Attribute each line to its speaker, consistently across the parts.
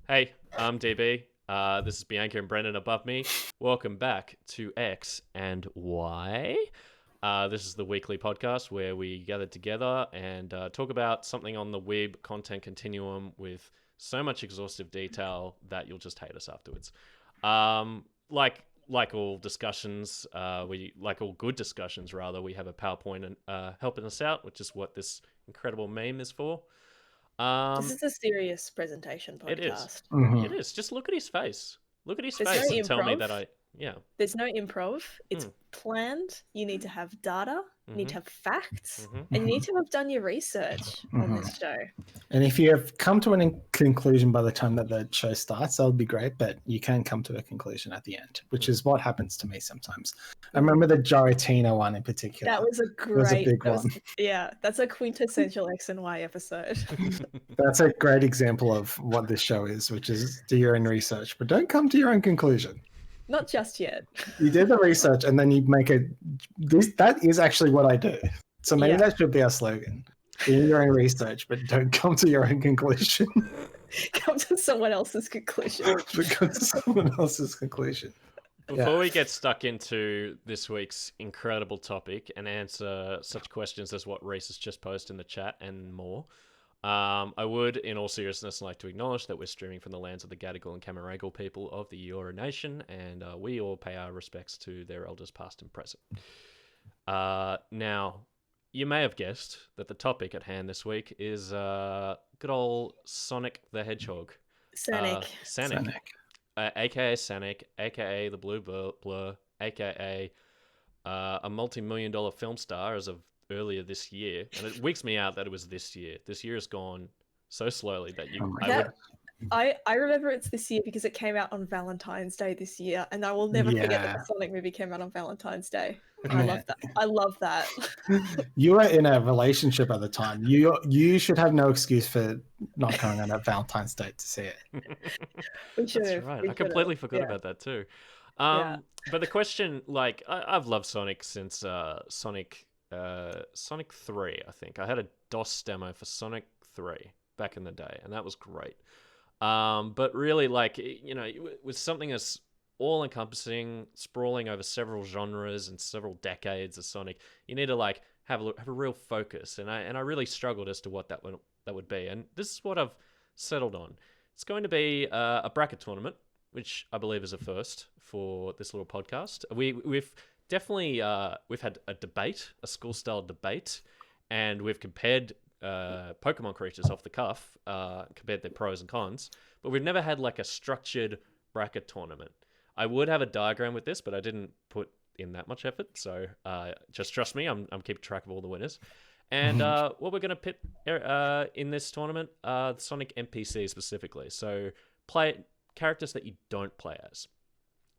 Speaker 1: Hey, I'm DB. This is Bianca and Brendan above me. Welcome back to X and Y. This is the weekly podcast where we gather together and talk about something on the Weeb content continuum with so much exhaustive detail that you'll just hate us afterwards. Like all discussions, like all good discussions rather, we have a PowerPoint helping us out, which is what this incredible meme is for.
Speaker 2: This is a serious presentation podcast.
Speaker 1: It is.
Speaker 3: Mhm.
Speaker 1: It is. Just look at his face. Look at his
Speaker 2: There's
Speaker 1: face
Speaker 2: no
Speaker 1: and tell me
Speaker 2: improv.
Speaker 1: that yeah.
Speaker 2: There's no improv. It's planned. You need to have data. You need to have facts. And you need to have done your research on this show.
Speaker 3: And if you have come to a conclusion by the time that the show starts, that would be great. But you can come to a conclusion at the end, which is what happens to me sometimes. I remember the Giratina one in particular.
Speaker 2: That was a great.
Speaker 3: It was a big one.
Speaker 2: Yeah, that's a quintessential X and Y episode.
Speaker 3: That's a great example of what this show is, which is do your own research, but don't come to your own conclusion.
Speaker 2: Not just yet.
Speaker 3: You did the research and then you make that is actually what I do. So maybe that should be our slogan. Do your own research, but don't come to your own conclusion.
Speaker 2: Come to someone else's conclusion.
Speaker 3: Come to someone else's conclusion.
Speaker 1: Before we get stuck into this week's incredible topic and answer such questions as what Reese has just posted in the chat and more, I would, in all seriousness, like to acknowledge that we're streaming from the lands of the Gadigal and Camaragal people of the Eora Nation, and we all pay our respects to their elders past and present. Now, you may have guessed that the topic at hand this week is good old Sonic the Hedgehog.
Speaker 2: Sonic.
Speaker 1: AKA Sonic, AKA the Blue Blur, AKA a multi-million-dollar film star as of earlier this year, and it wigs me out that it was this year. This year has gone so slowly that
Speaker 2: I remember it's this year because it came out on Valentine's Day this year, and I will never forget that the Sonic movie came out on Valentine's Day. I love that. I love that.
Speaker 3: You were in a relationship at the time. You should have no excuse for not going on that Valentine's Day to see it.
Speaker 2: We should.
Speaker 1: That's right. I completely forgot about that too. But the question, like, I've loved Sonic since Sonic 3, I think. I had a DOS demo for Sonic 3 back in the day, and that was great. But really, like, you know, with something as all-encompassing, sprawling over several genres and several decades of Sonic, you need to, like, have a real focus. And I really struggled as to what that would be. And this is what I've settled on. It's going to be a bracket tournament, which I believe is a first for this little podcast. We've definitely we've had a debate, a school-style debate, and we've compared Pokemon creatures off the cuff, compared their pros and cons, but we've never had like a structured bracket tournament. I would have a diagram with this, but I didn't put in that much effort, so just trust me, I'm keeping track of all the winners. And what we're going to pit in this tournament, the Sonic NPC specifically, so play characters that you don't play as,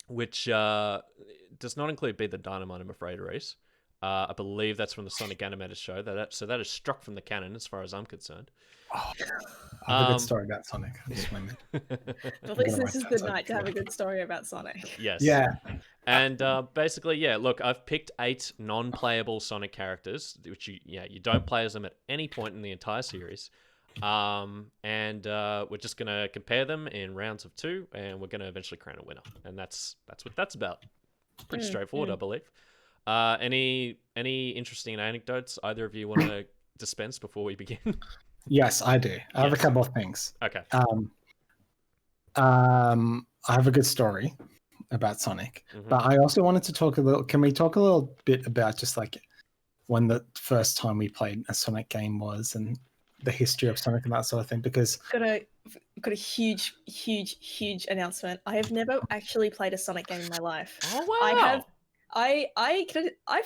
Speaker 1: which does not include Be the Dynamite, I'm afraid, Reese. I believe that's from the Sonic animated show. So that is struck from the canon as far as I'm concerned.
Speaker 3: Oh, I have a good story about Sonic.
Speaker 2: At least this is the night to have a good story about Sonic.
Speaker 1: Yes.
Speaker 3: Yeah.
Speaker 1: And basically, yeah, look, I've picked 8 non-playable Sonic characters, which you don't play as them at any point in the entire series. And we're just going to compare them in rounds of 2, and we're going to eventually crown a winner. And that's what that's about. Pretty straightforward, I believe. Any interesting anecdotes either of you want to dispense before we begin?
Speaker 3: Yes, I do. I have a couple of things.
Speaker 1: Okay.
Speaker 3: I have a good story about Sonic, but I also wanted to talk a little. Can we talk a little bit about just like when the first time we played a Sonic game was and the history of Sonic and that sort of thing? Because
Speaker 2: got a huge announcement. I have never actually played a Sonic game in my life.
Speaker 1: Oh wow!
Speaker 2: I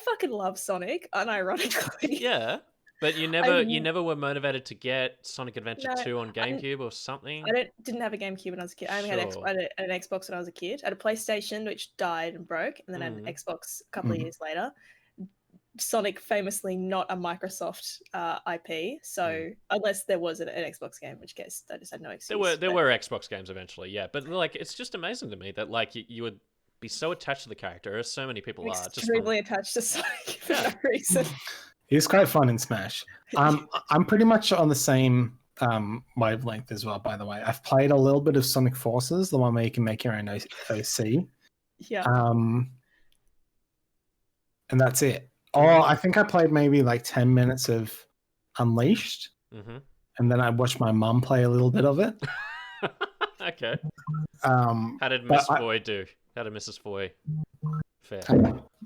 Speaker 2: fucking love Sonic, unironically.
Speaker 1: Yeah, but you never were motivated to get Sonic Adventure 2 on GameCube or something.
Speaker 2: I didn't have a GameCube when I was a kid. I only had an Xbox when I was a kid. I had a PlayStation which died and broke, and then I had an Xbox a couple of years later. Sonic famously not a Microsoft IP, so unless there was an Xbox game, in which case I just had no excuse.
Speaker 1: There were Xbox games eventually, yeah, but like it's just amazing to me that like you would be so attached to the character, as so many people are.
Speaker 2: Extremely attached to Sonic for no reason.
Speaker 3: He's quite fun in Smash. I'm pretty much on the same wavelength as well, by the way. I've played a little bit of Sonic Forces, the one where you can make your own OC.
Speaker 2: Yeah.
Speaker 3: And that's it. Oh, I think I played maybe like 10 minutes of Unleashed. And then I watched my mum play a little bit of it.
Speaker 1: Okay. How did Miss Foy do? How did Mrs. Foy fare?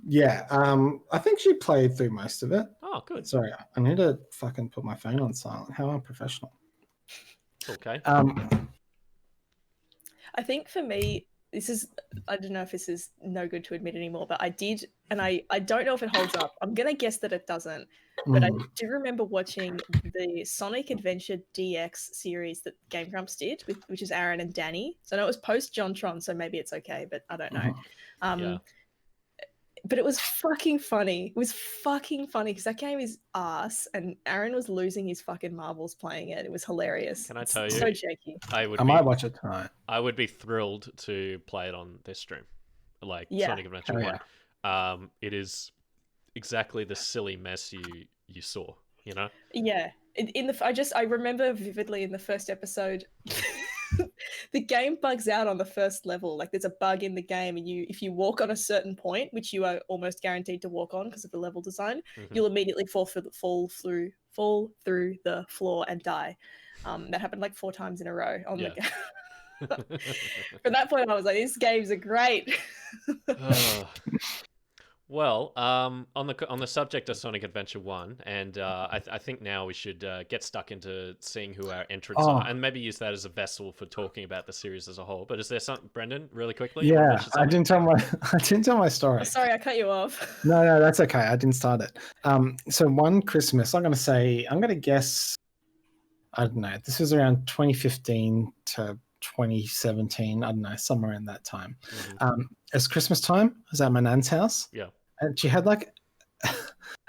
Speaker 3: Yeah, I think she played through most of it.
Speaker 1: Oh, good.
Speaker 3: Sorry, I need to fucking put my phone on silent. How unprofessional.
Speaker 1: Okay.
Speaker 2: I think for me, I don't know if this is no good to admit anymore, but I did, and I don't know if it holds up. I'm going to guess that it doesn't, but I do remember watching the Sonic Adventure DX series that Game Grumps did, which is Aaron and Danny. So I know it was post JonTron, so maybe it's okay, but I don't know.
Speaker 1: Yeah.
Speaker 2: But it was fucking funny. It was fucking funny because that game is ass, and Aaron was losing his fucking marbles playing it. It was hilarious.
Speaker 1: Can I tell you?
Speaker 2: So shaky.
Speaker 3: I might watch it tonight.
Speaker 1: I would be thrilled to play it on this stream, like Sonic Adventure 1. It is exactly the silly mess you saw. You know?
Speaker 2: Yeah. I remember vividly in the first episode. The game bugs out on the first level. Like there's a bug in the game, and if you walk on a certain point, which you are almost guaranteed to walk on because of the level design, you'll immediately fall through the floor and die. That happened like 4 times in a row on the game. From that point, I was like, "These games are great."
Speaker 1: Well, on the subject of Sonic Adventure 1, and I think now we should get stuck into seeing who our entrants are, and maybe use that as a vessel for talking about the series as a whole. But is there something, Brendan, really quickly?
Speaker 3: Yeah, I didn't tell my story.
Speaker 2: Oh, sorry, I cut you off.
Speaker 3: No, that's okay. I didn't start it. So one Christmas, I'm going to guess, I don't know, this was around 2015 to 2017, I don't know, somewhere in that time. It's Christmas time. I was at my nan's house.
Speaker 1: Yeah.
Speaker 3: And she had like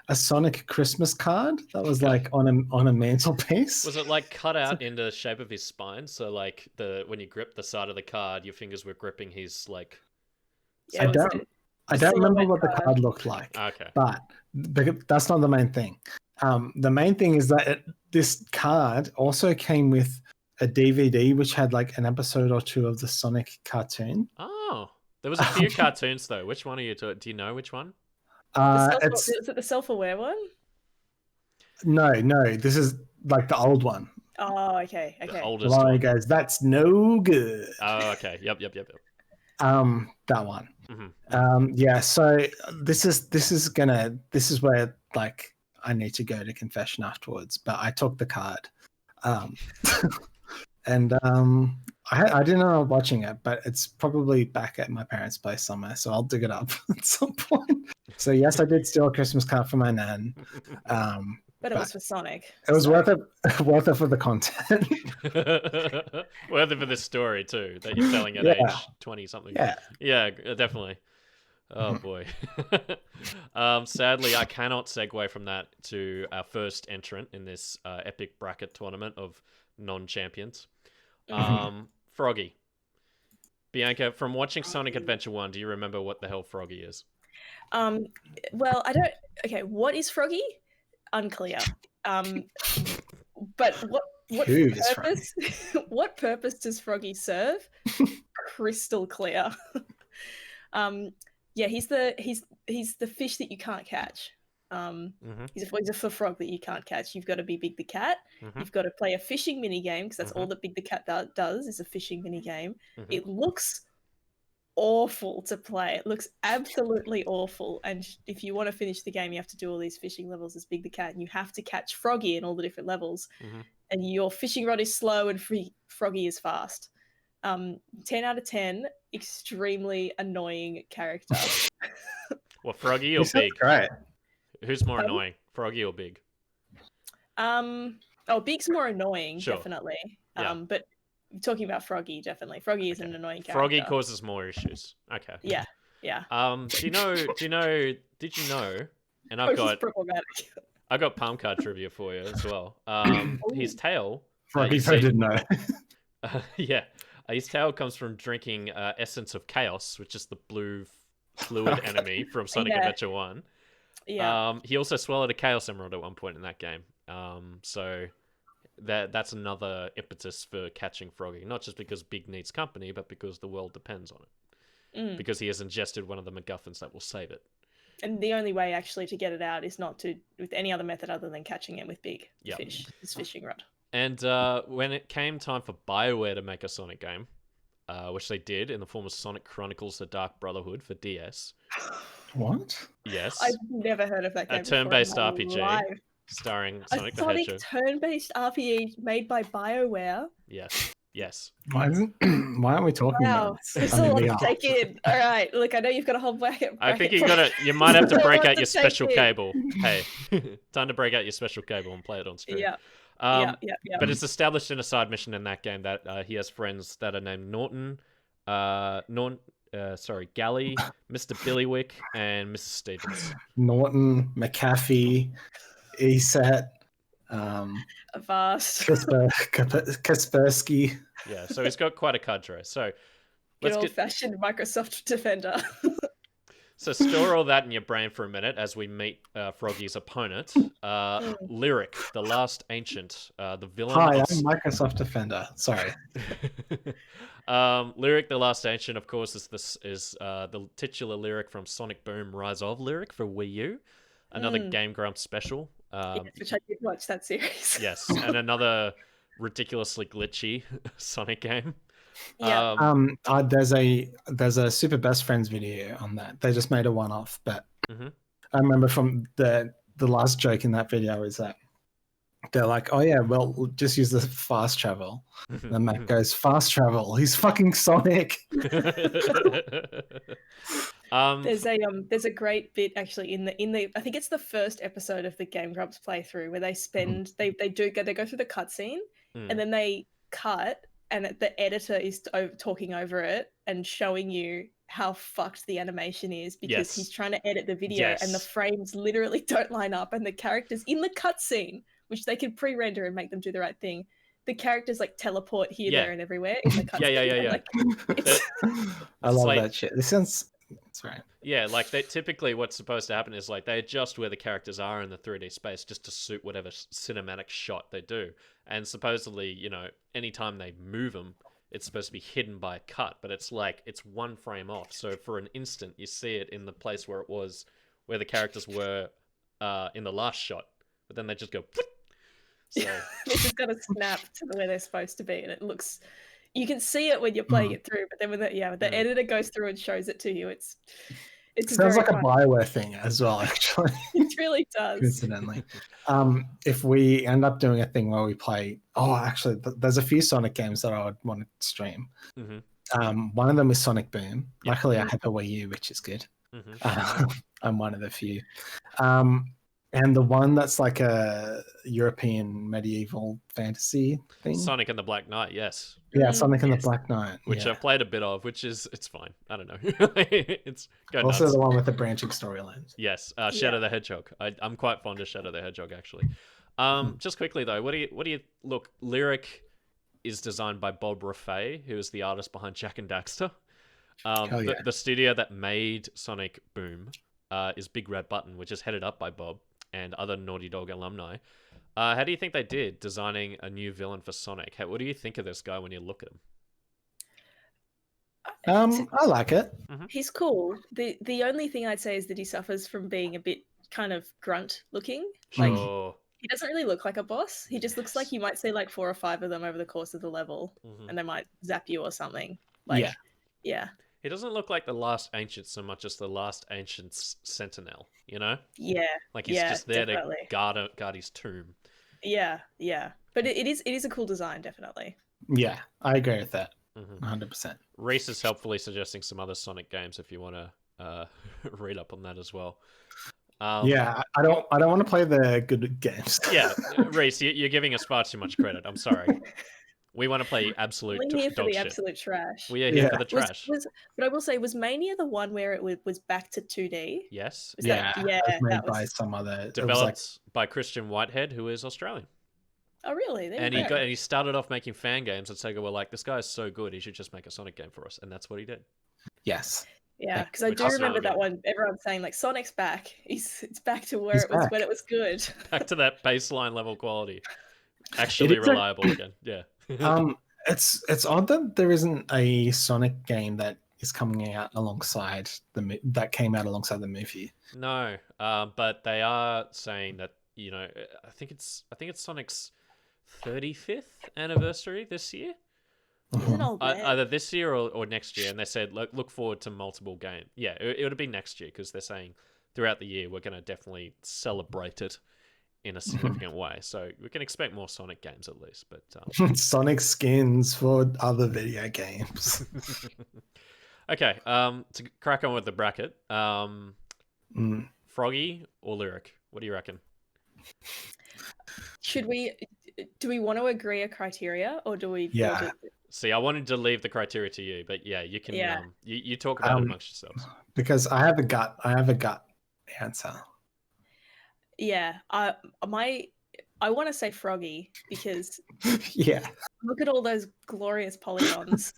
Speaker 3: a Sonic Christmas card that was like on a mantelpiece.
Speaker 1: Was it like cut out in the shape of his spine? So like when you grip the side of the card, your fingers were gripping his like.
Speaker 3: I don't remember what the card looked like.
Speaker 1: Okay.
Speaker 3: But that's not the main thing. The main thing is that this card also came with a DVD which had like an episode or 2 of the Sonic cartoon.
Speaker 1: Oh, there was a few cartoons though. Which one are you talking? Do you know which one?
Speaker 2: Is it the self-aware one?
Speaker 3: No. This is like the old one.
Speaker 2: Oh, okay.
Speaker 1: The oldest
Speaker 3: one.
Speaker 1: one.
Speaker 3: He goes, "That's no good."
Speaker 1: Oh, okay. Yep.
Speaker 3: That one. Yeah. So this is where like I need to go to confession afterwards. But I took the card. And I didn't know I was watching it, but it's probably back at my parents' place somewhere, so I'll dig it up at some point. So yes, I did steal a Christmas card from my nan.
Speaker 2: But it was for Sonic.
Speaker 3: It was worth it for the content.
Speaker 1: Worth it for the story too, that you're telling at age 20 something. Yeah, definitely. Oh boy. Sadly, I cannot segue from that to our first entrant in this epic bracket tournament of non-champions. Froggy. Bianca, from watching Sonic Adventure 1, do you remember what the hell Froggy is?
Speaker 2: Well, I don't. Okay, what is Froggy? Unclear. But what purpose? What purpose does Froggy serve? Crystal clear. Yeah, he's the fish that you can't catch. He's a frog that you can't catch. You've got to be Big the Cat. You've got to play a fishing mini game because that's all that Big the Cat does is a fishing mini game. It looks awful to play. It looks absolutely awful. And if you want to finish the game, you have to do all these fishing levels as Big the Cat, and you have to catch Froggy in all the different levels. And your fishing rod is slow and Froggy is fast. 10 out of 10, extremely annoying character.
Speaker 1: Well, Froggy or Big?
Speaker 3: Great.
Speaker 1: Who's more annoying, Froggy or Big?
Speaker 2: Big's more annoying, definitely.
Speaker 1: Yeah.
Speaker 2: But talking about Froggy, definitely. Froggy is an annoying character.
Speaker 1: Froggy causes more issues. Okay.
Speaker 2: Yeah.
Speaker 1: Did you know? And I've got palm card trivia for you as well. His tail.
Speaker 3: Froggy, I didn't know.
Speaker 1: Yeah. His tail comes from drinking Essence of Chaos, which is the blue fluid enemy from Sonic Adventure 1.
Speaker 2: Yeah.
Speaker 1: He also swallowed a Chaos Emerald at one point in that game. So that's another impetus for catching Froggy. Not just because Big needs company, but because the world depends on it. Because he has ingested one of the MacGuffins that will save it.
Speaker 2: And the only way actually to get it out is not with any other method other than catching it with Big fish, his fishing rod.
Speaker 1: And when it came time for BioWare to make a Sonic game, which they did in the form of Sonic Chronicles: The Dark Brotherhood for DS.
Speaker 3: What?
Speaker 1: Yes.
Speaker 2: I've never heard of that game.
Speaker 1: A turn-based RPG
Speaker 2: life.
Speaker 1: starring Sonic the
Speaker 2: Sonic
Speaker 1: Hedgehog.
Speaker 2: turn-based RPG made by BioWare.
Speaker 1: Yes.
Speaker 3: Why aren't we talking about this?
Speaker 2: There's a lot to take in. All right, look, I know you've got a whole bracket.
Speaker 1: I think you might have to break out your special cable. Hey, time to break out your special cable and play it on stream.
Speaker 2: Yeah.
Speaker 1: But it's established in a side mission in that game that he has friends that are named Gally, Mr. Billywick, and Mrs. Stevens.
Speaker 3: Norton, McAfee, ESET,
Speaker 2: Avast,
Speaker 3: Kaspersky.
Speaker 1: Yeah, so he's got quite a cadre. So
Speaker 2: good old-fashioned Microsoft Defender.
Speaker 1: So store all that in your brain for a minute as we meet Froggy's opponent, Lyric, the Last Ancient, the villain.
Speaker 3: Hi, I'm Microsoft Defender. Sorry.
Speaker 1: Lyric, the Last Ancient, of course, is the titular lyric from Sonic Boom: Rise of Lyric for Wii U, another Game Grumps special.
Speaker 2: Which I did watch that series.
Speaker 1: Yes, and another ridiculously glitchy Sonic game.
Speaker 2: Yeah.
Speaker 3: There's a Super Best Friends video on that. They just made a one-off, but I remember from the last joke in that video is that they're like, "Oh yeah, well, we'll just use the fast travel." And then Matt goes, "Fast travel? He's fucking Sonic."
Speaker 2: There's a great bit actually in the I think it's the first episode of the Game Grumps playthrough where they spend they go through the cutscene and then they cut and the editor is talking over it and showing you how fucked the animation is because he's trying to edit the video and the frames literally don't line up and the characters in the cutscene, which they can pre-render and make them do the right thing, the characters like teleport here, there, and everywhere in the cutscene.
Speaker 1: Yeah.
Speaker 2: Like,
Speaker 3: I love that shit. This sounds. That's right.
Speaker 1: Yeah, like typically what's supposed to happen is like they adjust where the characters are in the 3D space just to suit whatever cinematic shot they do. And supposedly, anytime they move them, it's supposed to be hidden by a cut, but it's like it's one frame off. So for an instant, you see it in the place where the characters were in the last shot, but then they just go. So
Speaker 2: they just got to snap to where they're supposed to be, and it looks. You can see it when you're playing it through, but then when the editor goes through and shows it to you, it
Speaker 3: sounds like a BioWare thing as well, actually.
Speaker 2: It really does.
Speaker 3: Coincidentally. If we end up doing a thing where we play, actually, there's a few Sonic games that I would want to stream. One of them is Sonic Boom. Luckily, I have a Wii U, which is good. I'm one of the few. And the one that's like a European medieval fantasy thing.
Speaker 1: Sonic and the Black Knight, yes.
Speaker 3: Yeah, Sonic and the Black Knight.
Speaker 1: Which I've played a bit of, it's fine. I don't know. It's
Speaker 3: also
Speaker 1: nuts.
Speaker 3: the one with the branching storylines.
Speaker 1: Yes, Shadow the Hedgehog. I'm quite fond of Shadow the Hedgehog, actually. Just quickly though, what do you look? Lyric is designed by Bob Raffay, who is the artist behind Jak and Daxter. The studio that made Sonic Boom is Big Red Button, which is headed up by Bob and other Naughty Dog alumni. How do you think they did designing a new villain for Sonic? What do you think of this guy when you look at him?
Speaker 3: I like it.
Speaker 2: He's cool. The only thing I'd say is that he suffers from being a bit kind of grunt looking. Like he doesn't really look like a boss. He just looks like you might see like 4 or 5 of them over the course of the level, and they might zap you or something. Like, yeah.
Speaker 1: He doesn't look like the Last Ancient so much as the Last Ancient's Sentinel,
Speaker 2: Yeah.
Speaker 1: Like he's just there to guard his tomb.
Speaker 2: Yeah. But it is a cool design, definitely.
Speaker 3: Yeah, I agree with that. 100%.
Speaker 1: Reese is helpfully suggesting some other Sonic games if you want to read up on that as well.
Speaker 3: I don't want to play the good games.
Speaker 1: Yeah, Reese, you're giving us far too much credit. I'm sorry. We want to play absolute
Speaker 2: We're here for
Speaker 1: dog
Speaker 2: the
Speaker 1: shit.
Speaker 2: Absolute trash.
Speaker 1: We are here for the trash.
Speaker 2: But I will say, was Mania the one where it was back to 2D?
Speaker 1: Yes.
Speaker 3: That was by some other
Speaker 1: developed by Christian Whitehead, who is Australian.
Speaker 2: Oh, really?
Speaker 1: And he started off making fan games, and Sega were like, "This guy is so good, he should just make a Sonic game for us," and that's what he did.
Speaker 3: Yes.
Speaker 2: Yeah, because I do remember that one. Everyone saying like, "Sonic's back. It's back to where it was when it was good."
Speaker 1: Back to that baseline level quality. Actually reliable again. Yeah.
Speaker 3: It's odd that there isn't a Sonic game that is coming out alongside that came out alongside the movie.
Speaker 1: No, but they are saying that, I think it's Sonic's 35th anniversary this year.
Speaker 2: He's an old man.
Speaker 1: Either this year or next year, and they said look forward to multiple games. Yeah, it would be next year because they're saying throughout the year we're going to definitely celebrate it in a significant way. So we can expect more Sonic games at least. But
Speaker 3: Sonic skins for other video games.
Speaker 1: Okay, to crack on with the bracket, Froggy or Lyric? What do you reckon?
Speaker 2: Do we want to agree a criteria, or do we?
Speaker 3: Yeah.
Speaker 1: See, I wanted to leave the criteria to you, but yeah, you can. Yeah. You talk about it amongst yourselves.
Speaker 3: Because I have a gut answer.
Speaker 2: Yeah, I want to say Froggy because
Speaker 3: yeah,
Speaker 2: look at all those glorious polygons.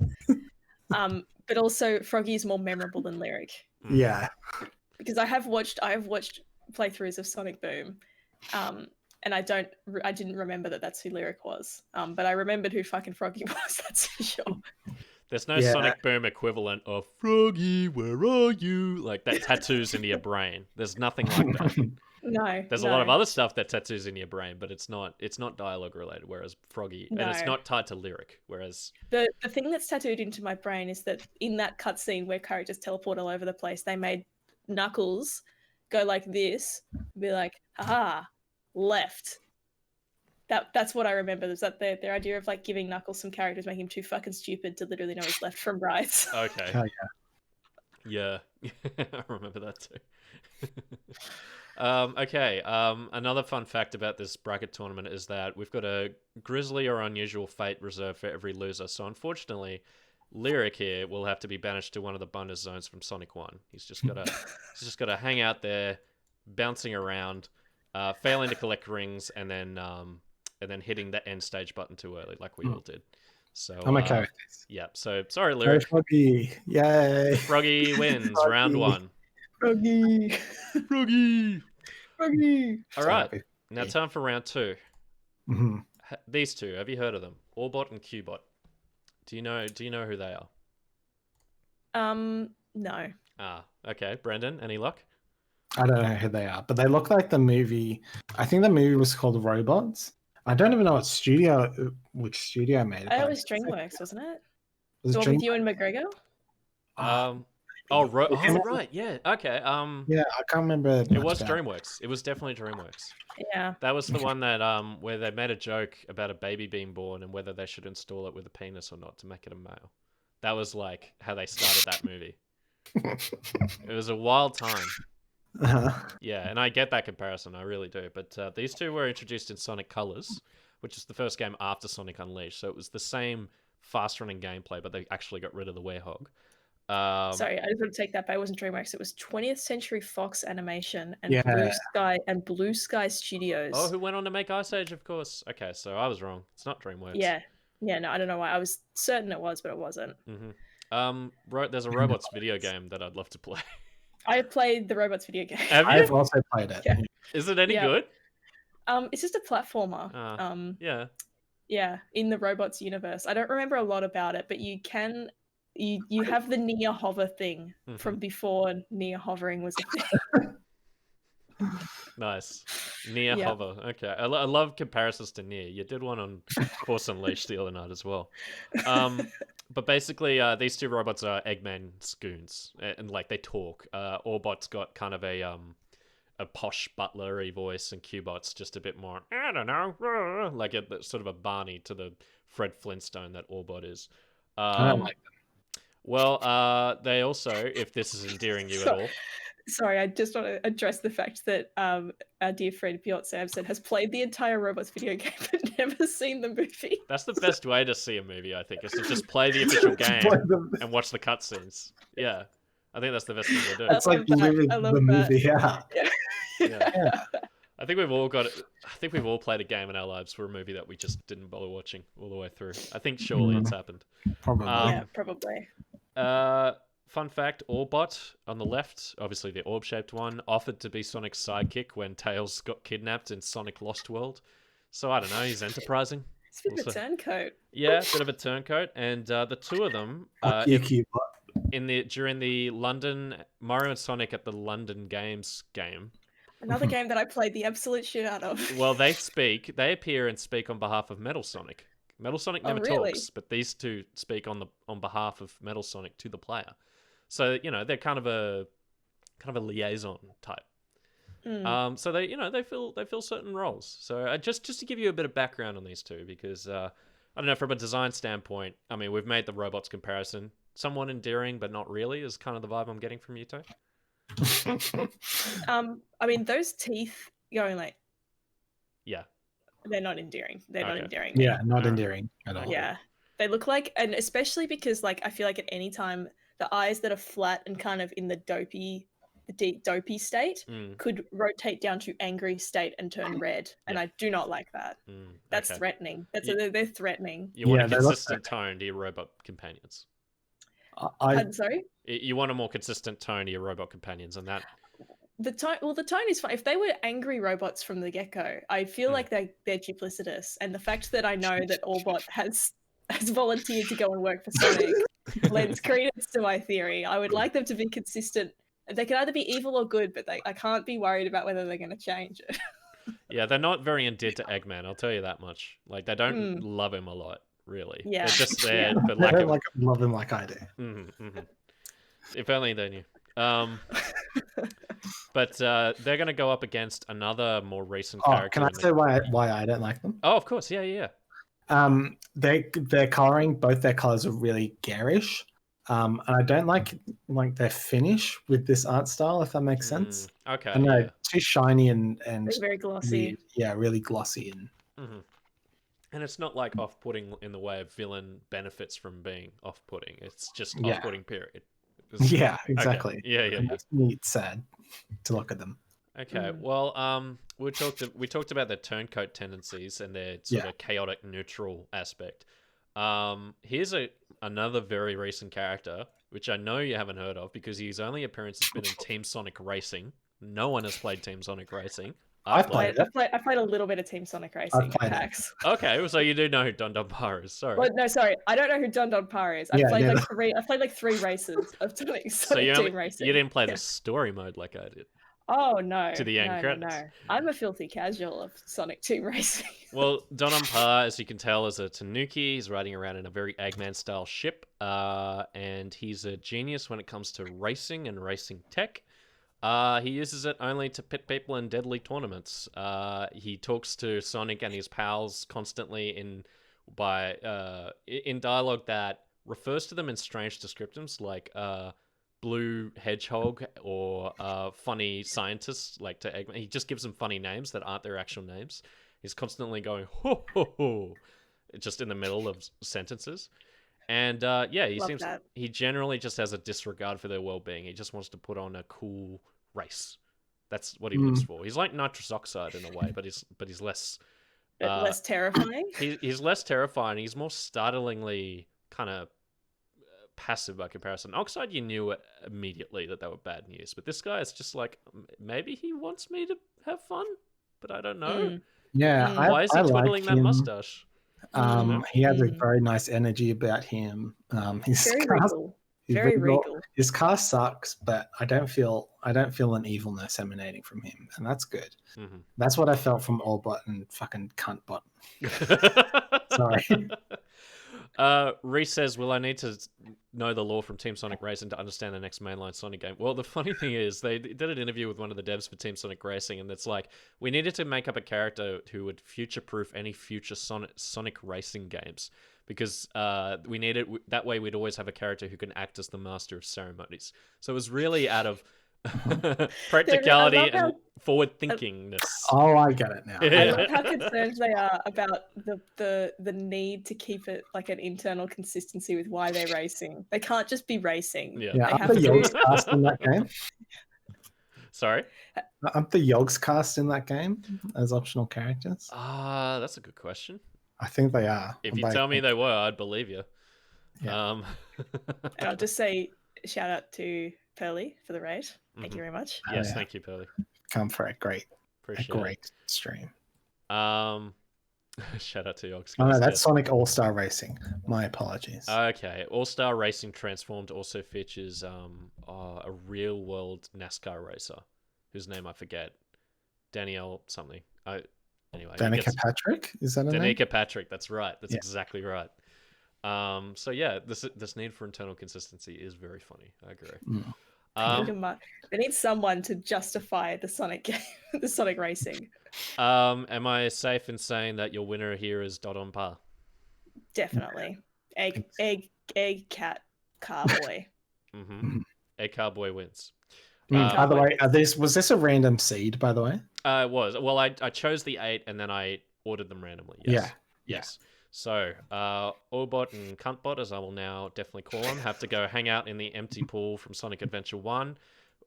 Speaker 2: But also Froggy is more memorable than Lyric.
Speaker 3: Yeah,
Speaker 2: because I have watched playthroughs of Sonic Boom, and I didn't remember that that's who Lyric was. But I remembered who fucking Froggy was. That's for sure.
Speaker 1: There's no Sonic Boom equivalent of Froggy, where are you? Like that tattoos into your brain. There's nothing like that.
Speaker 2: No.
Speaker 1: There's a lot of other stuff that tattoos in your brain, but it's not dialogue related. Whereas Froggy, and it's not tied to Lyric. Whereas
Speaker 2: the thing that's tattooed into my brain is that in that cutscene where characters teleport all over the place, they made Knuckles go like this, be like, haha, left. That's what I remember. Is that their idea of like giving Knuckles some characters, making him too fucking stupid to literally know his left from right.
Speaker 1: Okay.
Speaker 3: Oh,
Speaker 1: yeah. I remember that too. Okay. Another fun fact about this bracket tournament is that we've got a grisly or unusual fate reserved for every loser. So unfortunately, Lyric here will have to be banished to one of the bonus zones from Sonic 1. He's just gotta hang out there, bouncing around, failing to collect rings, and then hitting the end stage button too early, like we all did. So
Speaker 3: I'm okay with this.
Speaker 1: Yeah. So sorry, Lyric.
Speaker 3: Froggy, yay!
Speaker 1: Froggy wins round 1.
Speaker 3: Froggy.
Speaker 1: All right. Now time for round 2.
Speaker 3: Mm-hmm.
Speaker 1: These two, have you heard of them? Orbot and Qbot. Do you know who they are?
Speaker 2: No.
Speaker 1: Okay. Brendan, any luck?
Speaker 3: I don't know who they are, but they look like the movie. I think the movie was called Robots. I don't even know which studio made it.
Speaker 2: It was DreamWorks, wasn't it?
Speaker 3: Was
Speaker 2: the
Speaker 3: it
Speaker 2: one with Ewan McGregor?
Speaker 1: Right. Yeah. Okay.
Speaker 3: Yeah, I can't remember.
Speaker 1: It was DreamWorks. It was definitely DreamWorks.
Speaker 2: Yeah.
Speaker 1: That was the one that where they made a joke about a baby being born and whether they should install it with a penis or not to make it a male. That was like how they started that movie. It was a wild time. Yeah, and I get that comparison, I really do. But these two were introduced in Sonic Colors, which is the first game after Sonic Unleashed. So it was the same fast-running gameplay, but they actually got rid of the werehog.
Speaker 2: Sorry, I just want to take that back. It wasn't DreamWorks. It was 20th Century Fox Animation and Blue Sky Studios.
Speaker 1: Oh, who went on to make Ice Age, of course. Okay, so I was wrong. It's not DreamWorks.
Speaker 2: Yeah, no, I don't know why. I was certain it was, but it wasn't.
Speaker 1: Mm-hmm. There's a robots video game that I'd love to play.
Speaker 2: I played the robots video game.
Speaker 1: Have you?
Speaker 3: I've also played it.
Speaker 2: Yeah.
Speaker 1: Is it any good?
Speaker 2: It's just a platformer. Yeah, in the robots universe. I don't remember a lot about it, but you can. You have the near hover thing from before near hovering was a thing.
Speaker 1: Nice. Near hover. Okay. I love comparisons to Near. You did one on Force Unleashed the other night as well. But basically, these two robots are Eggman goons, and like they talk. Orbot's got kind of a posh butlery voice, and Qbot's just a bit more, I don't know, like a sort of a Barney to the Fred Flintstone that Orbot is.
Speaker 3: I don't like them.
Speaker 1: Well, they also, if this is endearing you at all.
Speaker 2: Sorry, I just want to address the fact that our dear friend Piotr Samson has played the entire Robots video game but never seen the movie.
Speaker 1: That's the best way to see a movie, I think, is to just play the official game and watch the cutscenes. Yeah, I think that's the best thing to do.
Speaker 3: It's like living the movie out.
Speaker 1: Yeah. I think we've all played a game in our lives for a movie that we just didn't bother watching all the way through. I think surely it's happened.
Speaker 3: Probably.
Speaker 2: Probably.
Speaker 1: Fun fact, Orbot on the left, obviously the orb-shaped one, offered to be Sonic's sidekick when Tails got kidnapped in Sonic Lost World. So I don't know. He's enterprising.
Speaker 2: It's a bit of a turncoat.
Speaker 1: Yeah, bit of a turncoat, and the two of them during the London Mario and Sonic at the London Games game.
Speaker 2: Another game that I played the absolute shit out of.
Speaker 1: Well, they appear and speak on behalf of Metal Sonic. Metal Sonic never talks, but these two speak on behalf of Metal Sonic to the player. So they're kind of a liaison type. So they fill certain roles. So just to give you a bit of background on these two, because I don't know, from a design standpoint, I mean, we've made the robots comparison somewhat endearing, but not really, is kind of the vibe I'm getting from you two.
Speaker 2: I mean, those teeth going like,
Speaker 1: yeah,
Speaker 2: they're not endearing. They're not endearing.
Speaker 3: Yeah, not endearing at all.
Speaker 2: Yeah, they look like, and especially because like I feel like at any time the eyes that are flat and kind of in the deep dopey state could rotate down to angry state and turn red, and I do not like that. That's threatening. They're threatening.
Speaker 1: You want a consistent tone to your robot companions.
Speaker 2: I'm sorry.
Speaker 1: You want a more consistent tone to your robot companions, and that.
Speaker 2: The tone is fine. If they were angry robots from the get-go, I feel like they're duplicitous, and the fact that I know that Orbot has volunteered to go and work for Sonic lends credence to my theory. I would like them to be consistent. They can either be evil or good, but I can't be worried about whether they're going to change it.
Speaker 1: Yeah, they're not very endeared to Eggman, I'll tell you that much. Like, they don't love him a lot, really.
Speaker 2: Yeah.
Speaker 1: They're just there for
Speaker 3: they don't love him like I do.
Speaker 1: If only they knew. But they're going to go up against another more recent character.
Speaker 3: Can I say why I don't like them?
Speaker 1: Oh, of course. Yeah.
Speaker 3: Their coloring, both their colors are really garish. And I don't like their finish with this art style, if that makes sense.
Speaker 1: Okay.
Speaker 3: I know, too shiny and
Speaker 2: they're very glossy.
Speaker 3: Really glossy
Speaker 1: and it's not like off-putting in the way of villain benefits from being off-putting. It's just off-putting. Period.
Speaker 3: Yeah, exactly.
Speaker 1: Okay. Yeah.
Speaker 3: It's sad to look at them.
Speaker 1: Okay. Well, we talked about their turncoat tendencies and their sort of chaotic neutral aspect. Here's another very recent character, which I know you haven't heard of because his only appearance has been in Team Sonic Racing. No one has played Team Sonic Racing.
Speaker 2: I played a little bit of Team Sonic Racing.
Speaker 1: Okay, so you do know who Don Don Par is. Sorry.
Speaker 2: Well, no, sorry, I don't know who Don Don Par is. I played like three races of Sonic Team Racing.
Speaker 1: You didn't play the story mode like I did.
Speaker 2: Oh no!
Speaker 1: To the end credits.
Speaker 2: No. I'm a filthy casual of Sonic Team Racing.
Speaker 1: Well, Don Don Par, as you can tell, is a Tanuki. He's riding around in a very Eggman-style ship, and he's a genius when it comes to racing and racing tech. He uses it only to pit people in deadly tournaments. He talks to Sonic and his pals constantly in dialogue that refers to them in strange descriptors, like Blue Hedgehog or funny scientists, like to Eggman. He just gives them funny names that aren't their actual names. He's constantly going ho ho ho, just in the middle of sentences. And he generally just has a disregard for their well-being. He just wants to put on a cool race. That's what he lives for. He's like nitrous oxide in a way, but he's less
Speaker 2: less terrifying.
Speaker 1: He's less terrifying. He's more startlingly kind of passive by comparison. Oxide, you knew it immediately that they were bad news, but this guy is just like, maybe he wants me to have fun, but I don't know.
Speaker 3: Yeah,
Speaker 1: why is he twiddling that mustache?
Speaker 3: He has a very nice energy about him. He's
Speaker 2: very regal.
Speaker 3: His car sucks, but I don't feel an evilness emanating from him, and that's good. That's what I felt from Allbot and fucking Cuntbot. Sorry.
Speaker 1: Reese says, will I need to know the lore from Team Sonic Racing to understand the next mainline Sonic game? Well, the funny thing is, they did an interview with one of the devs for Team Sonic Racing, and it's like, we needed to make up a character who would future-proof any future Sonic Racing games, because we needed, that way we'd always have a character who can act as the master of ceremonies. So it was really out of practicality and forward-thinkingness.
Speaker 3: Oh, I get it now.
Speaker 2: I love how concerned they are about the need to keep it like an internal consistency with why they're racing. They can't just be racing.
Speaker 3: Yeah. Aren't the Yogs cast in that game?
Speaker 1: Sorry?
Speaker 3: Aren't the Yogs cast in that game as optional characters?
Speaker 1: That's a good question.
Speaker 3: I think they are.
Speaker 1: If you tell me they were, I'd believe you.
Speaker 3: Yeah.
Speaker 2: And I'll just say shout out to Pearly for the raid. Thank you very much.
Speaker 1: Yes, thank you, Pearly.
Speaker 3: Come for a great stream.
Speaker 1: Shout out to Yogs.
Speaker 3: Oh, no, that's Sonic All-Star Racing. My apologies.
Speaker 1: Okay, All-Star Racing Transformed also features a real-world NASCAR racer whose name I forget. Danielle something. Anyway,
Speaker 3: Danica Patrick? Is that a name?
Speaker 1: Danica Patrick. That's right. That's exactly right. So yeah, this need for internal consistency is very funny. I agree.
Speaker 2: They need someone to justify the Sonic game, the Sonic racing.
Speaker 1: Am I safe in saying that your winner here is Dot on Par?
Speaker 2: Definitely. Egg cat carboy.
Speaker 1: Egg carboy wins.
Speaker 3: By the way, was this a random seed, by the way?
Speaker 1: It was. Well, I chose the 8 and then I ordered them randomly. Yes. Yes. So, Orbot and Cuntbot, as I will now definitely call them, have to go hang out in the empty pool from Sonic Adventure 1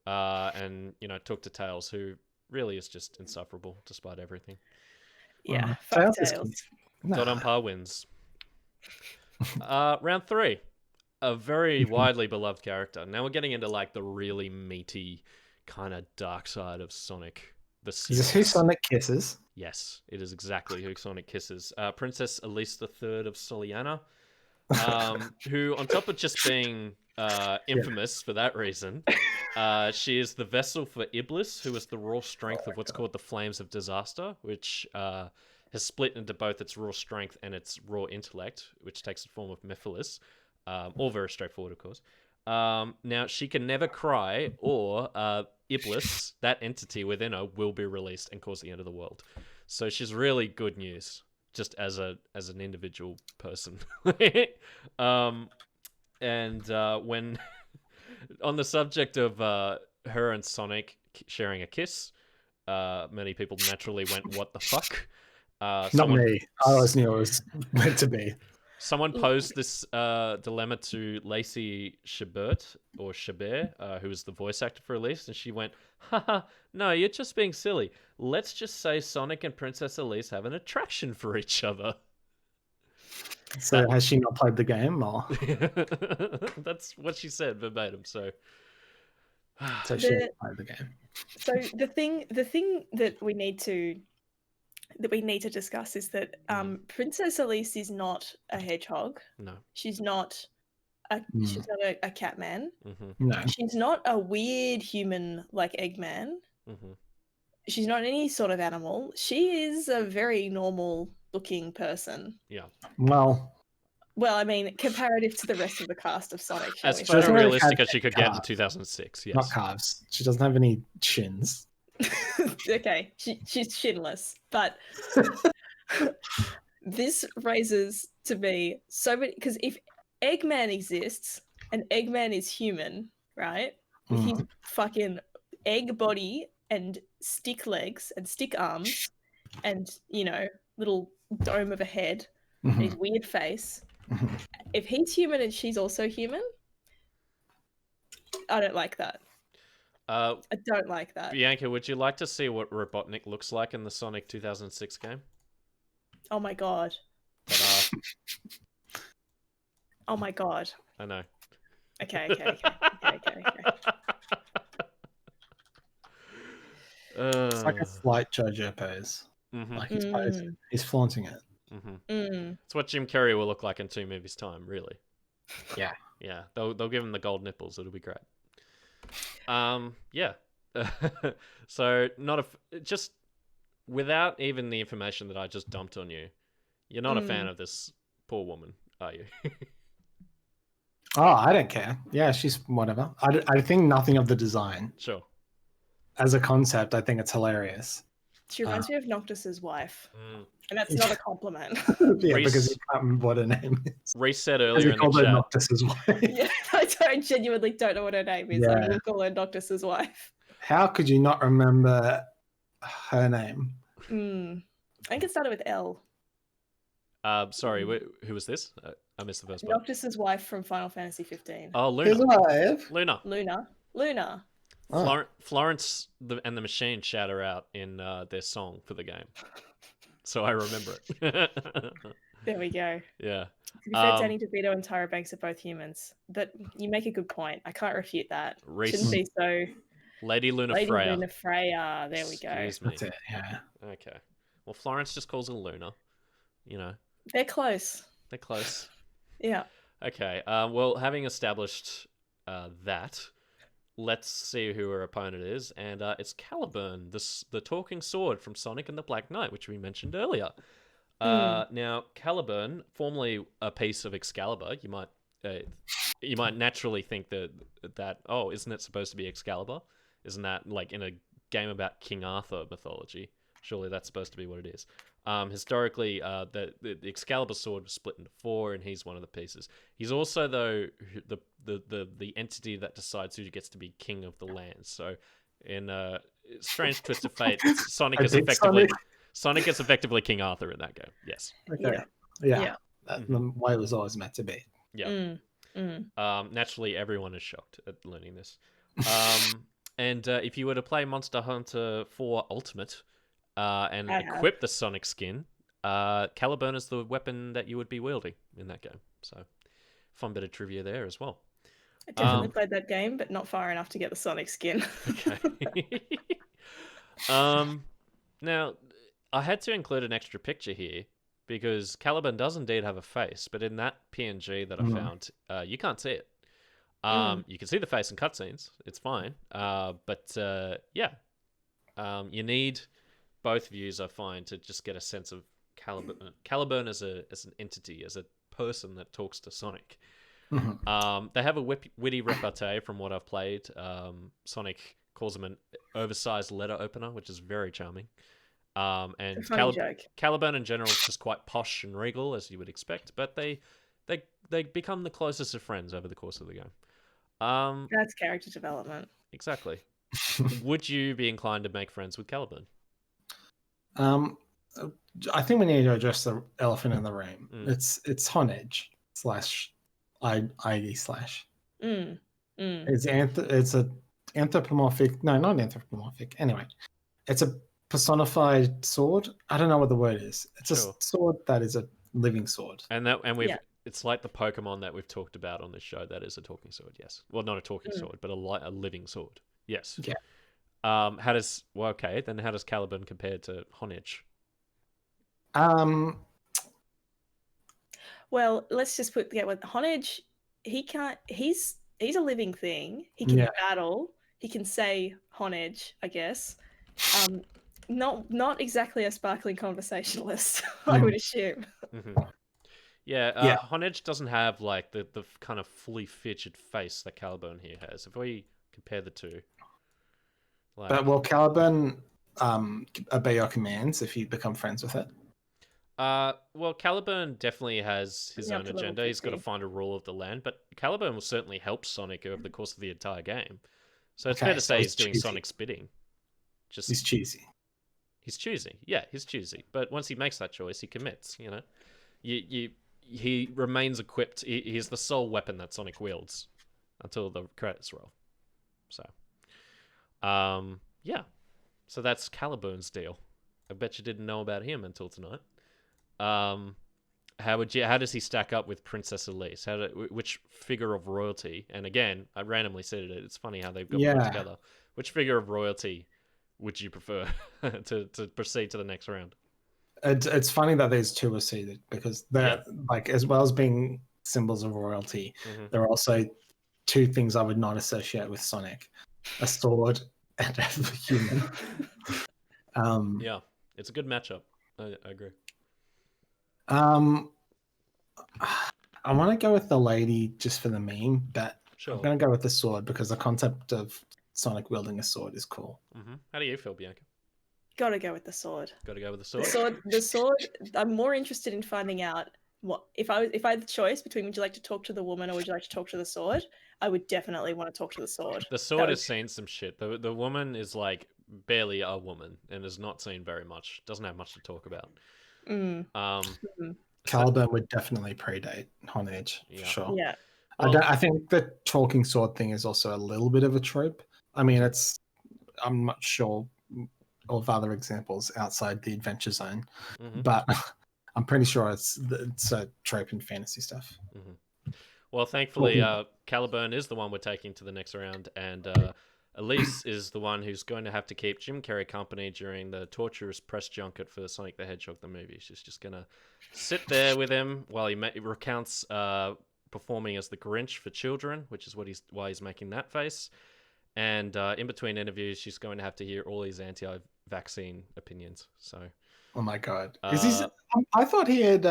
Speaker 1: and, talk to Tails, who really is just insufferable despite everything.
Speaker 2: Yeah, fuck Tails.
Speaker 1: Dot on Par wins. Round 3. A very widely beloved character. Now we're getting into like the really meaty kind of dark side of Sonic. Is
Speaker 3: this who Sonic kisses?
Speaker 1: Yes, it is exactly who Sonic kisses. Princess Elise III of Soliana, who, on top of just being infamous for that reason, she is the vessel for Iblis, who is the raw strength of what's called the Flames of Disaster, which has split into both its raw strength and its raw intellect, which takes the form of Mephiles. All very straightforward, of course. Now, she can never cry, or Iblis, that entity within her, will be released and cause the end of the world. So she's really good news, just as an individual person. And when on the subject of her and Sonic sharing a kiss, many people naturally went, "What the fuck?"
Speaker 3: Not me. I always knew it was meant to be.
Speaker 1: Someone posed this dilemma to Lacey Chabert, who is the voice actor for Elise, and she went, "Haha, no, you're just being silly. Let's just say Sonic and Princess Elise have an attraction for each other."
Speaker 3: So has she not played the game? Or?
Speaker 1: That's what she said verbatim. So
Speaker 3: she hasn't played the game.
Speaker 2: So the thing that we need to discuss is that Princess Elise is not a hedgehog.
Speaker 1: No.
Speaker 2: She's not a cat man.
Speaker 3: No.
Speaker 2: She's not a weird human like Eggman. She's not any sort of animal. She is a very normal looking person.
Speaker 1: Yeah.
Speaker 3: Well,
Speaker 2: I mean, comparative to the rest of the cast of Sonic.
Speaker 1: As photorealistic as she could get in 2006. Yes.
Speaker 3: Not calves. She doesn't have any shins.
Speaker 2: Okay, she's shinless, but this raises to me so many, because if Eggman exists and Eggman is human, right, with his fucking egg body and stick legs and stick arms and little dome of a head and his weird face, if he's human and she's also human, I don't like that. I don't like that.
Speaker 1: Bianca, would you like to see what Robotnik looks like in the Sonic 2006 game?
Speaker 2: Oh my god. Oh my god.
Speaker 1: I know.
Speaker 2: Okay.
Speaker 3: It's like a slight JoJo pose. Like he's posing. He's flaunting it.
Speaker 1: It's what Jim Carrey will look like in 2 movies' time, really.
Speaker 3: Yeah.
Speaker 1: Yeah. They'll give him the gold nipples. It'll be great. Yeah. So just without even the information that I just dumped on you, you're not a fan of this poor woman, are you?
Speaker 3: Oh, I don't care. Yeah, she's whatever. I think nothing of the design.
Speaker 1: Sure.
Speaker 3: As a concept, I think it's hilarious.
Speaker 2: She reminds me of Noctis's wife. And that's not a compliment.
Speaker 3: Yeah, because you can't remember what her name is.
Speaker 1: Reese said earlier in the chat.
Speaker 3: Noctis's wife.
Speaker 2: Yeah, I genuinely don't know what her name is. I will call her Noctis's wife.
Speaker 3: How could you not remember her name?
Speaker 2: I think it started with L.
Speaker 1: Sorry, who was this? I missed the first part.
Speaker 2: Noctis's wife from Final Fantasy 15.
Speaker 1: Oh, Luna.
Speaker 3: His wife?
Speaker 2: Luna.
Speaker 1: Oh. Florence and the Machine shout her out in their song for the game. So I remember it.
Speaker 2: There we go.
Speaker 1: Yeah.
Speaker 2: To be fair, Danny DeVito and Tyra Banks are both humans. But you make a good point. I can't refute that. Shouldn't be so.
Speaker 1: Lady Luna Freya.
Speaker 2: There we go.
Speaker 1: Excuse me.
Speaker 3: That's it, yeah.
Speaker 1: Okay. Well, Florence just calls her Luna. you know.
Speaker 2: They're close.
Speaker 1: They're close.
Speaker 2: Yeah.
Speaker 1: Okay. Well, having established that, let's see who our opponent is, and it's Caliburn, the talking sword from Sonic and the Black Knight, which we mentioned earlier. Now, Caliburn, formerly a piece of Excalibur, you might naturally think that isn't it supposed to be Excalibur? Isn't that like in a game about King Arthur mythology? Surely that's supposed to be what it is. Historically, the Excalibur sword was split into 4, and he's one of the pieces. He's also, though, the entity that decides who gets to be king of the land. So, in a strange twist of fate, Sonic is effectively King Arthur in that game. Yes.
Speaker 3: Okay. Yeah. That's the way it was always meant to be.
Speaker 1: Yeah. Naturally, everyone is shocked at learning this. And if you were to play Monster Hunter 4 Ultimate and equip the Sonic skin, Caliburn is the weapon that you would be wielding in that game. So, fun bit of trivia there as well.
Speaker 2: I definitely played that game, but not far enough to get the Sonic skin.
Speaker 1: Okay. Now, I had to include an extra picture here because Caliburn does indeed have a face, but in that PNG that I found, you can't see it. You can see the face in cutscenes. It's fine. But you need both views, I find, to just get a sense of Caliburn as an entity, as a person that talks to Sonic. They have a witty repartee from what I've played. Sonic calls him an oversized letter opener, which is very charming. And Caliburn in general is just quite posh and regal, as you would expect, but they become the closest of friends over the course of the game.
Speaker 2: That's character development.
Speaker 1: Exactly. Would you be inclined to make friends with Caliburn?
Speaker 3: I think we need to address the elephant in the room. It's Honedge / ID /. It's a anthropomorphic. No, not anthropomorphic. Anyway, it's a personified sword. I don't know what the word is. It's a sword that is a living sword.
Speaker 1: It's like the Pokemon that we've talked about on this show. That is a talking sword. Yes. Well, not a talking sword, but a living sword. Yes.
Speaker 3: Yeah.
Speaker 1: How does Caliburn compare to Honedge?
Speaker 2: Well, let's just get with Honedge. He can't. He's a living thing. He can battle. He can say Honedge, I guess. Not exactly a sparkling conversationalist, I would assume.
Speaker 1: Yeah, Honedge doesn't have like the kind of fully featured face that Caliburn here has. If we compare the two,
Speaker 3: but will Caliburn obey your commands if you become friends with it?
Speaker 1: Well, Caliburn definitely has his own agenda. He's got to find a rule of the land, but Caliburn will certainly help Sonic over the course of the entire game. So it's fair to say he's doing Sonic's bidding.
Speaker 3: He's choosy.
Speaker 1: He's choosy. Yeah, he's choosy. But once he makes that choice, he commits. You know, he remains equipped. He's the sole weapon that Sonic wields until the credits roll. So, so that's Caliburn's deal. I bet you didn't know about him until tonight. How does he stack up with Princess Elise? Which figure of royalty? And again, I randomly said it. It's funny how they've got put together. Which figure of royalty would you prefer to proceed to the next round?
Speaker 3: It's funny that there's two are seated because they're like, as well as being symbols of royalty, there are also two things I would not associate with Sonic: a sword and a human.
Speaker 1: Yeah, it's a good matchup. I agree.
Speaker 3: I want to go with the lady just for the meme, but I'm going to go with the sword because the concept of Sonic wielding a sword is cool.
Speaker 1: How do you feel, Bianca?
Speaker 2: Gotta go with the sword.
Speaker 1: Gotta go with the sword.
Speaker 2: The sword. I'm more interested in finding out what if I had the choice between would you like to talk to the woman or would you like to talk to the sword? I would definitely want to talk to the sword.
Speaker 1: The sword has seen some shit. The woman is like barely a woman and has not seen very much. Doesn't have much to talk about.
Speaker 3: Caliburn would definitely predate Honedge for sure.
Speaker 2: Yeah.
Speaker 3: I think the talking sword thing is also a little bit of a trope. I mean, I'm not sure of other examples outside the Adventure Zone, but I'm pretty sure it's a trope in fantasy stuff.
Speaker 1: Well, thankfully, Caliburn is the one we're taking to the next round, and Elise is the one who's going to have to keep Jim Carrey company during the torturous press junket for Sonic the Hedgehog the movie. She's just gonna sit there with him while he recounts performing as the Grinch for children, which is why he's making that face. And in between interviews, she's going to have to hear all his anti-vaccine opinions. So,
Speaker 3: oh my god, is he? I thought he had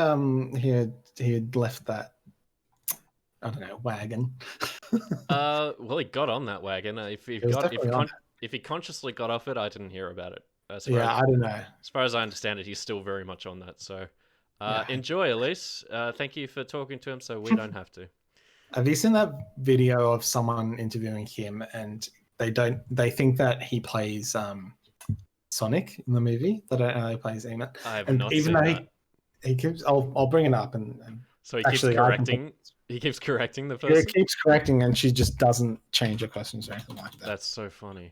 Speaker 3: left that. I don't know, wagon.
Speaker 1: Well, he got on that wagon. If he consciously got off it, I didn't hear about it.
Speaker 3: I don't know.
Speaker 1: As far as I understand it, he's still very much on that. So, enjoy, Elise. Thank you for talking to him, so we don't have to.
Speaker 3: Have you seen that video of someone interviewing him, and they think that he plays Sonic in the movie? They don't know he plays Emmett.
Speaker 1: I have not seen that.
Speaker 3: He keeps. I'll bring it up and
Speaker 1: so he keeps correcting. He keeps correcting the person?
Speaker 3: Yeah, he keeps correcting, and she just doesn't change her questions or anything like that.
Speaker 1: That's so funny.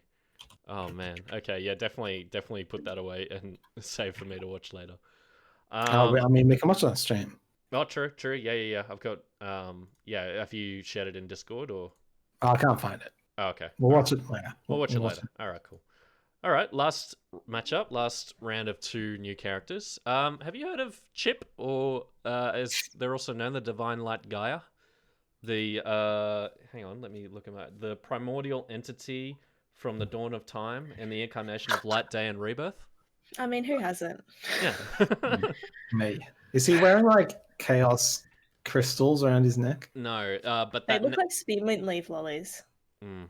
Speaker 1: Oh, man. Okay, yeah, definitely put that away and save for me to watch later.
Speaker 3: I mean, we can watch it on stream.
Speaker 1: Oh, true. Yeah. I've got, have you shared it in Discord or?
Speaker 3: Oh, I can't find it.
Speaker 1: Oh, okay.
Speaker 3: We'll watch it later.
Speaker 1: We'll watch it later. All right, cool. All right, last matchup, last round of 2 new characters. Have you heard of Chip, or as they're also known, the Divine Light Gaia? The hang on, let me look at the primordial entity from the dawn of time and the incarnation of light, day, and rebirth.
Speaker 2: I mean, who hasn't?
Speaker 1: Yeah.
Speaker 3: Me. Is he wearing like chaos crystals around his neck?
Speaker 1: No, but
Speaker 2: they look like spearmint leaf lollies.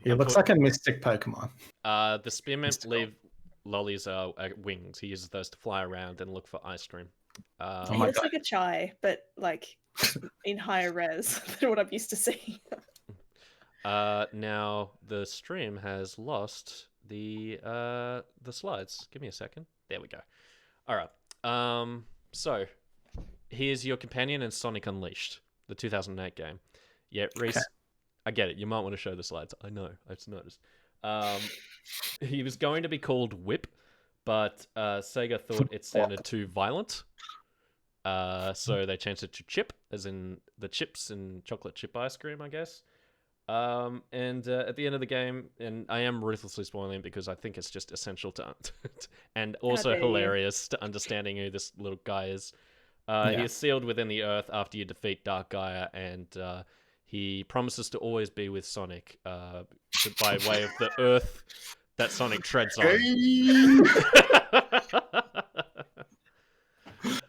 Speaker 3: He looks like a mystic Pokemon.
Speaker 1: The spearmint leaf lollies are wings. He uses those to fly around and look for ice cream.
Speaker 2: He looks like a chai, but like in higher res than what I'm used to seeing.
Speaker 1: Now the stream has lost the slides. Give me a second. There we go. All right. So here's your companion in Sonic Unleashed, the 2008 game. Yeah, Reese. Okay. I get it. You might want to show the slides. I know. I've just noticed. He was going to be called Whip, but Sega thought it sounded too violent. So they changed it to Chip, as in the chips and chocolate chip ice cream, I guess. And at the end of the game, and I am ruthlessly spoiling because I think it's just essential to and also hilarious to understanding who this little guy is. He is sealed within the earth after you defeat Dark Gaia, and he promises to always be with Sonic by way of the earth that Sonic treads on.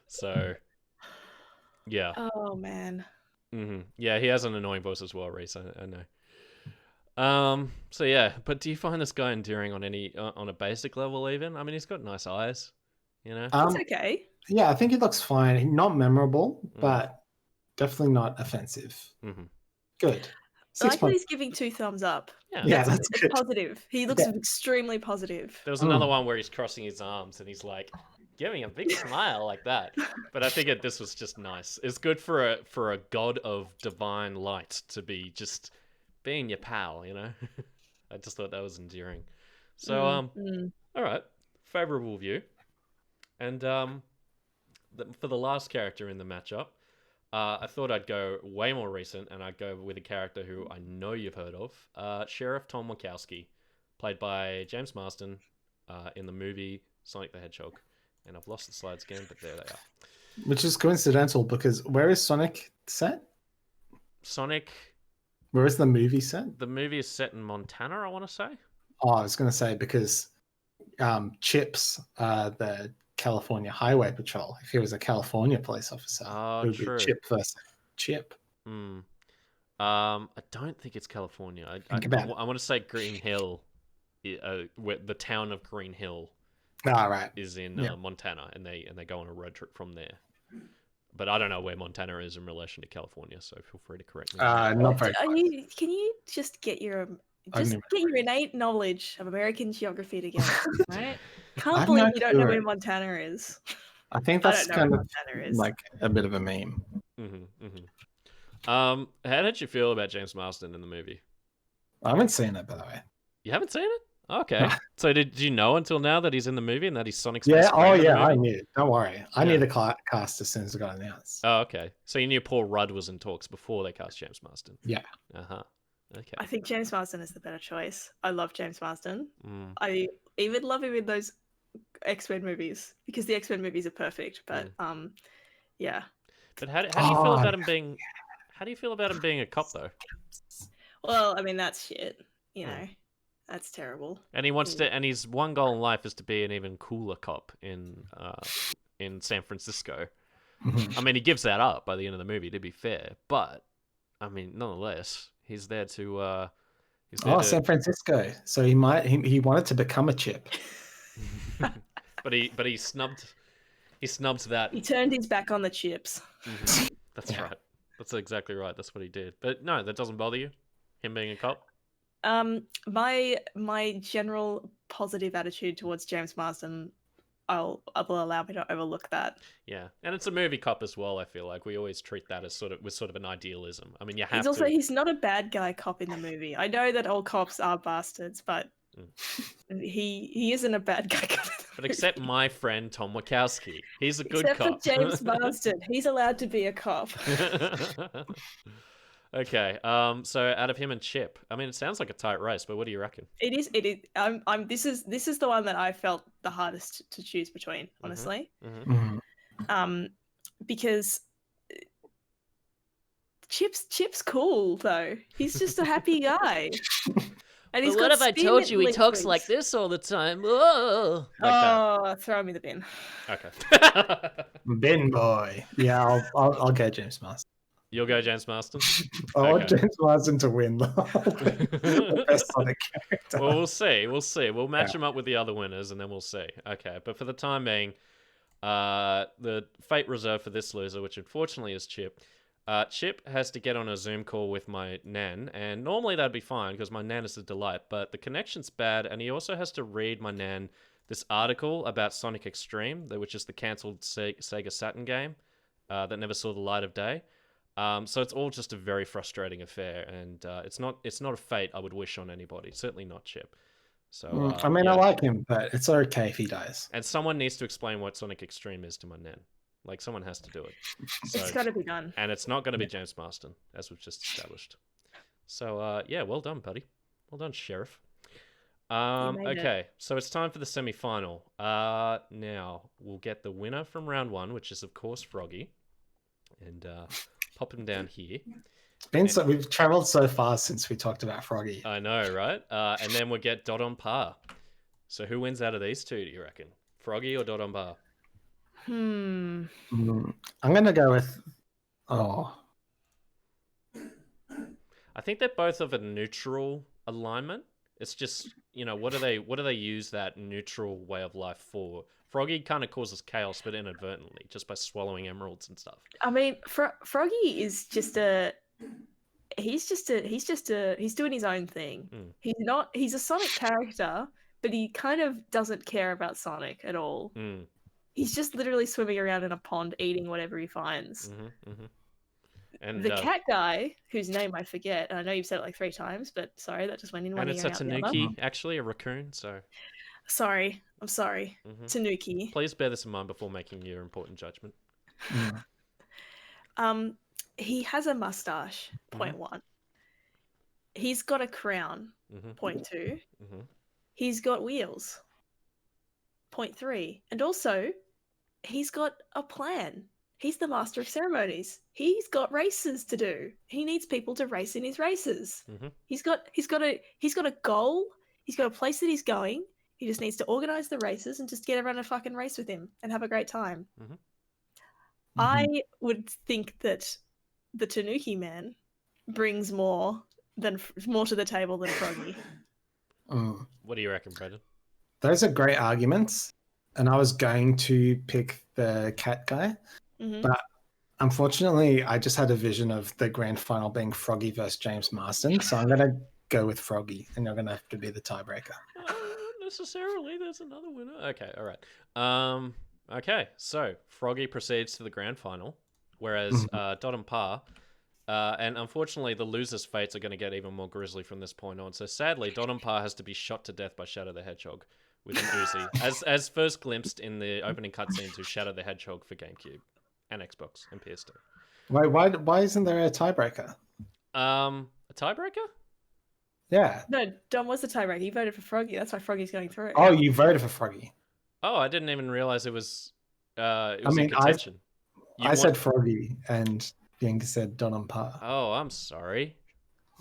Speaker 1: So, yeah.
Speaker 2: Oh, man.
Speaker 1: Mm-hmm. Yeah, he has an annoying voice as well, Reese. I know. So yeah, but do you find this guy endearing on a basic level even? I mean, he's got nice eyes, you know?
Speaker 2: It's okay.
Speaker 3: Yeah, I think he looks fine. Not memorable, but definitely not offensive.
Speaker 1: Mm-hmm.
Speaker 3: Good.
Speaker 2: I like that he's giving 2 thumbs up.
Speaker 3: Yeah, that's good.
Speaker 2: Positive. He looks extremely positive.
Speaker 1: There was another one where he's crossing his arms and he's like giving a big smile like that. But I figured this was just nice. It's good for a god of divine light to be just being your pal, you know? I just thought that was endearing. So, all right, favorable view. And for the last character in the matchup, I thought I'd go way more recent, and I'd go with a character who I know you've heard of, Sheriff Tom Wachowski, played by James Marsden in the movie Sonic the Hedgehog. And I've lost the slides again, but there they are.
Speaker 3: Which is coincidental, because where is Sonic set? Where is the movie set?
Speaker 1: The movie is set in Montana, I want to say.
Speaker 3: Oh, I was going to say, because Chips, the California Highway Patrol, if he was a California police officer, it would be Chip versus Chip.
Speaker 1: I don't think it's California. I want to say Green Hill, the town of Green Hill.
Speaker 3: Right.
Speaker 1: Is in Montana, and they go on a road trip from there. But I don't know where Montana is in relation to California, so feel free to correct me.
Speaker 3: Not very.
Speaker 2: Can you just get your innate knowledge of American geography together, right? Can't believe you don't know where Montana is.
Speaker 3: I think that's kind of like a bit of a meme.
Speaker 1: How did you feel about James Marsden in the movie?
Speaker 3: I haven't seen it, by the way.
Speaker 1: You haven't seen it? Okay. So did you know until now that he's in the movie and that he's Sonic's
Speaker 3: best friend? I knew. Don't worry. I knew the cast as soon as it got announced.
Speaker 1: Oh, okay. So you knew Paul Rudd was in talks before they cast James Marsden?
Speaker 3: Yeah.
Speaker 1: Uh-huh. Okay.
Speaker 2: I think James Marsden is the better choice. I love James Marsden.
Speaker 1: Mm.
Speaker 2: I even love him in those X-Men movies because the X-Men movies are perfect. But yeah.
Speaker 1: But how do you feel about him being? How do you feel about him being a cop though?
Speaker 2: Well, I mean that's shit. You know, that's terrible.
Speaker 1: And he wants to, and his one goal in life is to be an even cooler cop in San Francisco. I mean, he gives that up by the end of the movie, to be fair. But I mean, nonetheless, he's there to.
Speaker 3: San Francisco. So he wanted to become a chip.
Speaker 1: but he snubbed that.
Speaker 2: He turned his back on the chips.
Speaker 1: Mm-hmm. That's right. That's exactly right. That's what he did. But no, that doesn't bother you, him being a cop.
Speaker 2: My general positive attitude towards James Marsden, will allow me to overlook that.
Speaker 1: Yeah, and it's a movie cop as well. I feel like we always treat that as sort of an idealism. I mean, you have
Speaker 2: he's not a bad guy cop in the movie. I know that all cops are bastards, but he isn't a bad guy cop.
Speaker 1: But except my friend Tom Wachowski, he's a good cop.
Speaker 2: Except for James Marsden, he's allowed to be a cop.
Speaker 1: Okay, so out of him and Chip, I mean, it sounds like a tight race, but what do you reckon?
Speaker 2: It is. This is the one that I felt the hardest to choose between, honestly. Because Chip's cool though. He's just a happy guy. And he's
Speaker 1: what if I told you he talks like this all the time? Oh,
Speaker 2: throw me the bin.
Speaker 1: Okay.
Speaker 3: Bin boy. Yeah, I'll go James Marsden.
Speaker 1: You'll go James Marsden?
Speaker 3: I want James Marsden to win the best Sonic character.
Speaker 1: Well, we'll see. We'll match him up with the other winners, and then we'll see. Okay, but for the time being, the fate reserved for this loser, which unfortunately is Chip. Chip has to get on a Zoom call with my nan, and normally that'd be fine because my nan is a delight, but the connection's bad, and he also has to read my nan this article about Sonic Extreme, which is the cancelled Sega Saturn game that never saw the light of day. So it's all just a very frustrating affair, and it's not a fate I would wish on anybody. Certainly not Chip. So
Speaker 3: I mean, I like him, but it's okay if he dies.
Speaker 1: And someone needs to explain what Sonic Extreme is to my nan. Like, someone has to do it. So,
Speaker 2: it's got to be done.
Speaker 1: And it's not going to be James Marsden, as we've just established. So yeah, well done, buddy. Well done, Sheriff. Okay, so it's time for the semi-final. Now we'll get the winner from round one, which is of course Froggy, and pop him down here.
Speaker 3: We've travelled so far since we talked about Froggy.
Speaker 1: I know, right? And then we'll get Dot on Par. So who wins out of these two, do you reckon? Froggy or Dot on Par?
Speaker 3: I'm gonna go with
Speaker 1: I think they're both of a neutral alignment. It's just, what do they use that neutral way of life for? Froggy kind of causes chaos, but inadvertently, just by swallowing emeralds and stuff.
Speaker 2: I mean, Froggy is just he's doing his own thing. He's a Sonic character, but he kind of doesn't care about Sonic at all. He's just literally swimming around in a pond eating whatever he finds. And the cat guy, whose name I forget, and I know you've said it like 3 times, but sorry, that just went in one ear and out the other. And it's a
Speaker 1: tanuki, actually, a raccoon, so...
Speaker 2: Sorry. I'm sorry. Tanuki.
Speaker 1: Please bear this in mind before making your important judgment.
Speaker 2: He has a mustache, point 1. He's got a crown, point 2. He's got wheels, point 3. And also, he's got a plan. He's the master of ceremonies. He's got races to do. He needs people to race in his races. He's got a goal. He's got a place that he's going. He just needs to organize the races and just get everyone to fucking race with him and have a great time. I would think that the Tanuki man brings more to the table than Froggy.
Speaker 1: What do you reckon, Brendan?
Speaker 3: Those are great arguments, and I was going to pick the cat guy, but unfortunately, I just had a vision of the grand final being Froggy versus James Marsden, so I'm going to go with Froggy, and you're going to have to be the tiebreaker.
Speaker 1: Necessarily, there's another winner. Okay, all right. Okay, so Froggy proceeds to the grand final, whereas Dot and Par, and unfortunately the losers' fates are going to get even more grisly from this point on. So sadly, Dot and Par has to be shot to death by Shadow the Hedgehog with an Uzi, as first glimpsed in the opening cutscene to Shadow the Hedgehog for GameCube and Xbox and PS2.
Speaker 3: Why isn't there a tiebreaker?
Speaker 1: A tiebreaker?
Speaker 3: Yeah.
Speaker 2: No, Dom was the tiebreaker. You voted for Froggy. That's why Froggy's going through.
Speaker 3: Oh, you voted for Froggy.
Speaker 1: Oh, I didn't even realize it was in
Speaker 3: mean,
Speaker 1: contention.
Speaker 3: I said Froggy, and Bianca said Don on Par.
Speaker 1: Oh, I'm sorry.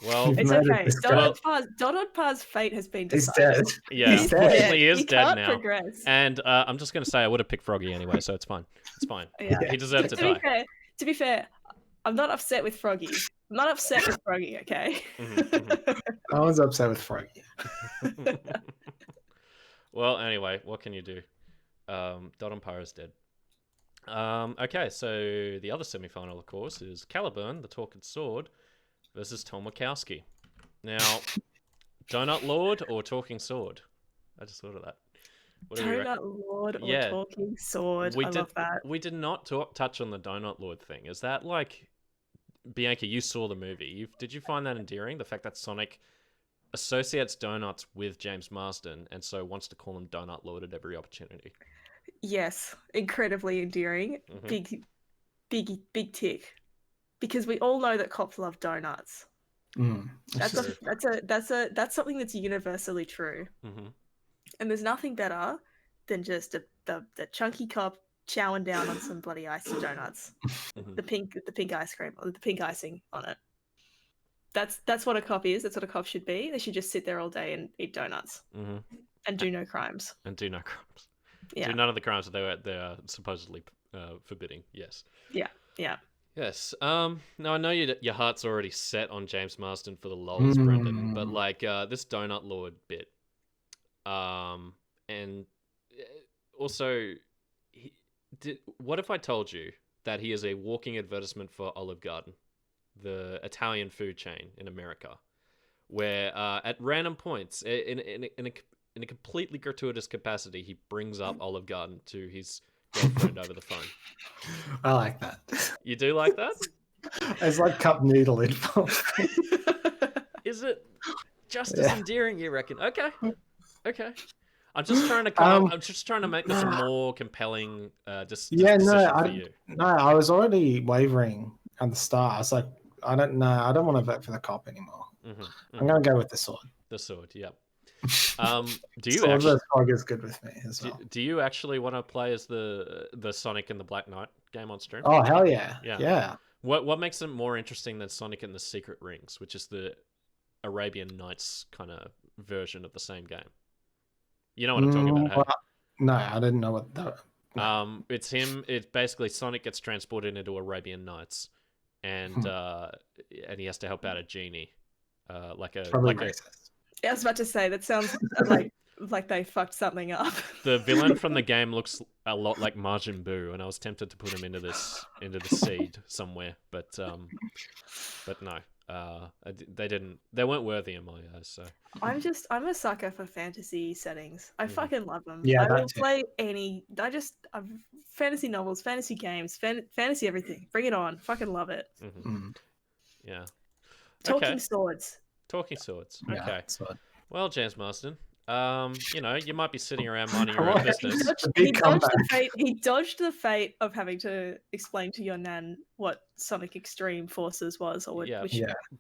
Speaker 1: Well,
Speaker 2: it's okay. Don on Par's fate has been decided.
Speaker 3: He's dead.
Speaker 1: Yeah,
Speaker 3: He's
Speaker 1: unfortunately, he is dead
Speaker 2: can't
Speaker 1: now.
Speaker 2: Progress.
Speaker 1: And I'm just going to say I would have picked Froggy anyway, so it's fine. It's fine.
Speaker 2: Yeah.
Speaker 1: He deserved to die.
Speaker 2: To be fair, I'm not upset with Froggy. I'm not upset with Froggy, okay?
Speaker 3: I was upset with Froggy.
Speaker 1: Well, anyway, what can you do? Don on Par is dead. Okay, so the other semi-final, of course, is Caliburn, the Talking Sword, versus Tom Wachowski. Now, Donut Lord or Talking Sword? I just thought of that.
Speaker 2: Donut Lord or Talking Sword? I love that.
Speaker 1: We did not touch on the Donut Lord thing. Is that like, Bianca, you saw the movie. Did you find that endearing? The fact that Sonic associates donuts with James Marsden and so wants to call him Donut Lord at every opportunity.
Speaker 2: Yes, incredibly endearing. Big tick. Because we all know that cops love donuts. That's something that's universally true. And there's nothing better than just the chunky cop chowing down on some bloody icy donuts. The pink ice cream or the pink icing on it. That's what a cop is. That's what a cop should be. They should just sit there all day and eat donuts and do no crimes.
Speaker 1: Yeah. Do none of the crimes that they are supposedly forbidding. Yes.
Speaker 2: Yeah.
Speaker 1: Yes. Now I know your heart's already set on James Marsden for the lols, Brendan, but like this Donut Lord bit, and also, what if I told you that he is a walking advertisement for Olive Garden, the Italian food chain in America, where at random points in a completely gratuitous capacity, he brings up Olive Garden to his girlfriend over the phone.
Speaker 3: I like that.
Speaker 1: You do like that?
Speaker 3: It's like cup noodle involved.
Speaker 1: Is it just as endearing, you reckon? Okay. I'm just trying to I'm just trying to make this a more compelling decision for you.
Speaker 3: No, I was already wavering at the start. I was like, I don't know. I don't want to vote for the cop anymore. I'm going to go with the sword.
Speaker 1: The sword, yeah. Do you actually?
Speaker 3: Sword is good with me as well.
Speaker 1: Do you actually want to play as the Sonic and the Black Knight game on stream?
Speaker 3: Oh hell yeah!
Speaker 1: What makes it more interesting than Sonic and the Secret Rings, which is the Arabian Nights kind of version of the same game? You know what I'm talking about? Hey?
Speaker 3: No, I didn't know what that.
Speaker 1: No. It's him. It's basically Sonic gets transported into Arabian Nights, and he has to help out a genie,
Speaker 2: I was about to say that sounds like they fucked something up.
Speaker 1: The villain from the game looks a lot like Majin Buu, and I was tempted to put him into the seed somewhere, but no, they didn't. They weren't worthy in my eyes. So
Speaker 2: I'm a sucker for fantasy settings. I fucking love them.
Speaker 3: Yeah,
Speaker 2: I will play any. Fantasy novels, fantasy games, fantasy everything. Bring it on. Fucking love it.
Speaker 1: Yeah.
Speaker 2: Talking swords.
Speaker 1: Talking swords.
Speaker 3: Yeah,
Speaker 1: okay.
Speaker 3: Sword.
Speaker 1: Well, James Marsden, you might be sitting around minding your own business.
Speaker 2: He dodged the fate of having to explain to your nan what Sonic Extreme Forces was,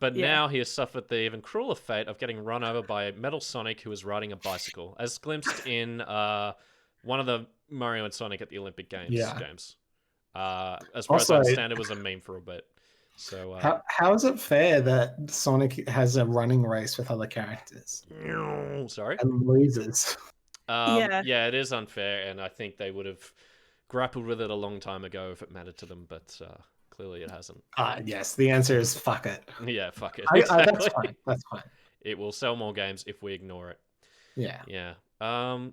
Speaker 1: But now he has suffered the even crueler fate of getting run over by Metal Sonic, who is riding a bicycle, as glimpsed in one of the Mario and Sonic at the Olympic Games games. As far as I understand, it was a meme for a bit. So
Speaker 3: how is it fair that Sonic has a running race with other characters?
Speaker 1: Sorry?
Speaker 3: And loses.
Speaker 1: Yeah, it is unfair, and I think they would have grappled with it a long time ago if it mattered to them, but clearly it hasn't.
Speaker 3: Yes, the answer is fuck it.
Speaker 1: Yeah, fuck it.
Speaker 3: Exactly. That's fine.
Speaker 1: It will sell more games if we ignore it.
Speaker 3: Yeah.
Speaker 1: Kind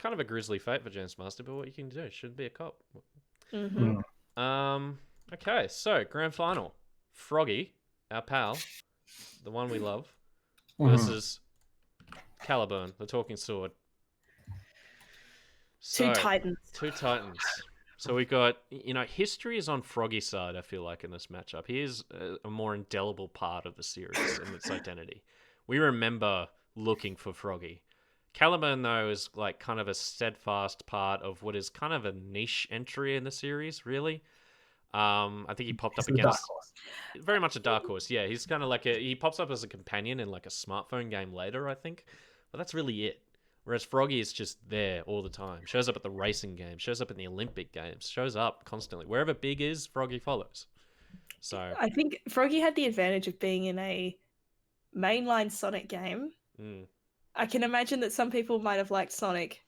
Speaker 1: of a grisly fate for James Marsden, but what you can do, shouldn't be a cop. Okay, so grand final. Froggy, our pal, the one we love, versus Caliburn, the Talking Sword.
Speaker 2: Two titans.
Speaker 1: So we got, history is on Froggy's side, I feel like, in this matchup. He is a more indelible part of the series in its identity. We remember looking for Froggy. Caliburn, though, is like kind of a steadfast part of what is kind of a niche entry in the series, really. I think he popped up
Speaker 3: He's the dark
Speaker 1: against
Speaker 3: horse.
Speaker 1: very much a dark horse. Yeah, he's kind of like he pops up as a companion in like a smartphone game later, I think. But that's really it. Whereas Froggy is just there all the time. Shows up at the racing games, shows up in the Olympic games, shows up constantly. Wherever big is, Froggy follows. So
Speaker 2: I think Froggy had the advantage of being in a mainline Sonic game. I can imagine that some people might have liked Sonic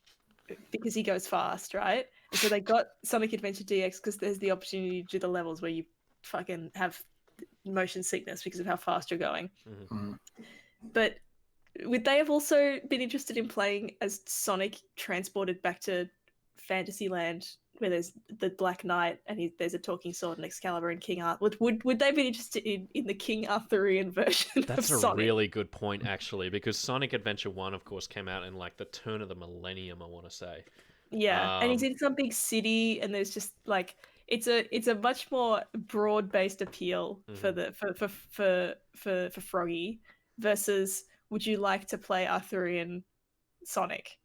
Speaker 2: because he goes fast, right? And so they got Sonic Adventure DX because there's the opportunity to do the levels where you fucking have motion sickness because of how fast you're going. But would they have also been interested in playing as Sonic transported back to Fantasyland, where there's the Black Knight and there's a talking sword and Excalibur and King Arthur? Would they be interested in the King Arthurian version
Speaker 1: That's
Speaker 2: of
Speaker 1: a
Speaker 2: Sonic?
Speaker 1: really good point, actually, because Sonic Adventure 1, of course, came out in like the turn of the millennium, I want to say.
Speaker 2: Yeah, and he's in some big city, and there's just like it's a much more broad-based appeal for Froggy versus would you like to play Arthurian Sonic?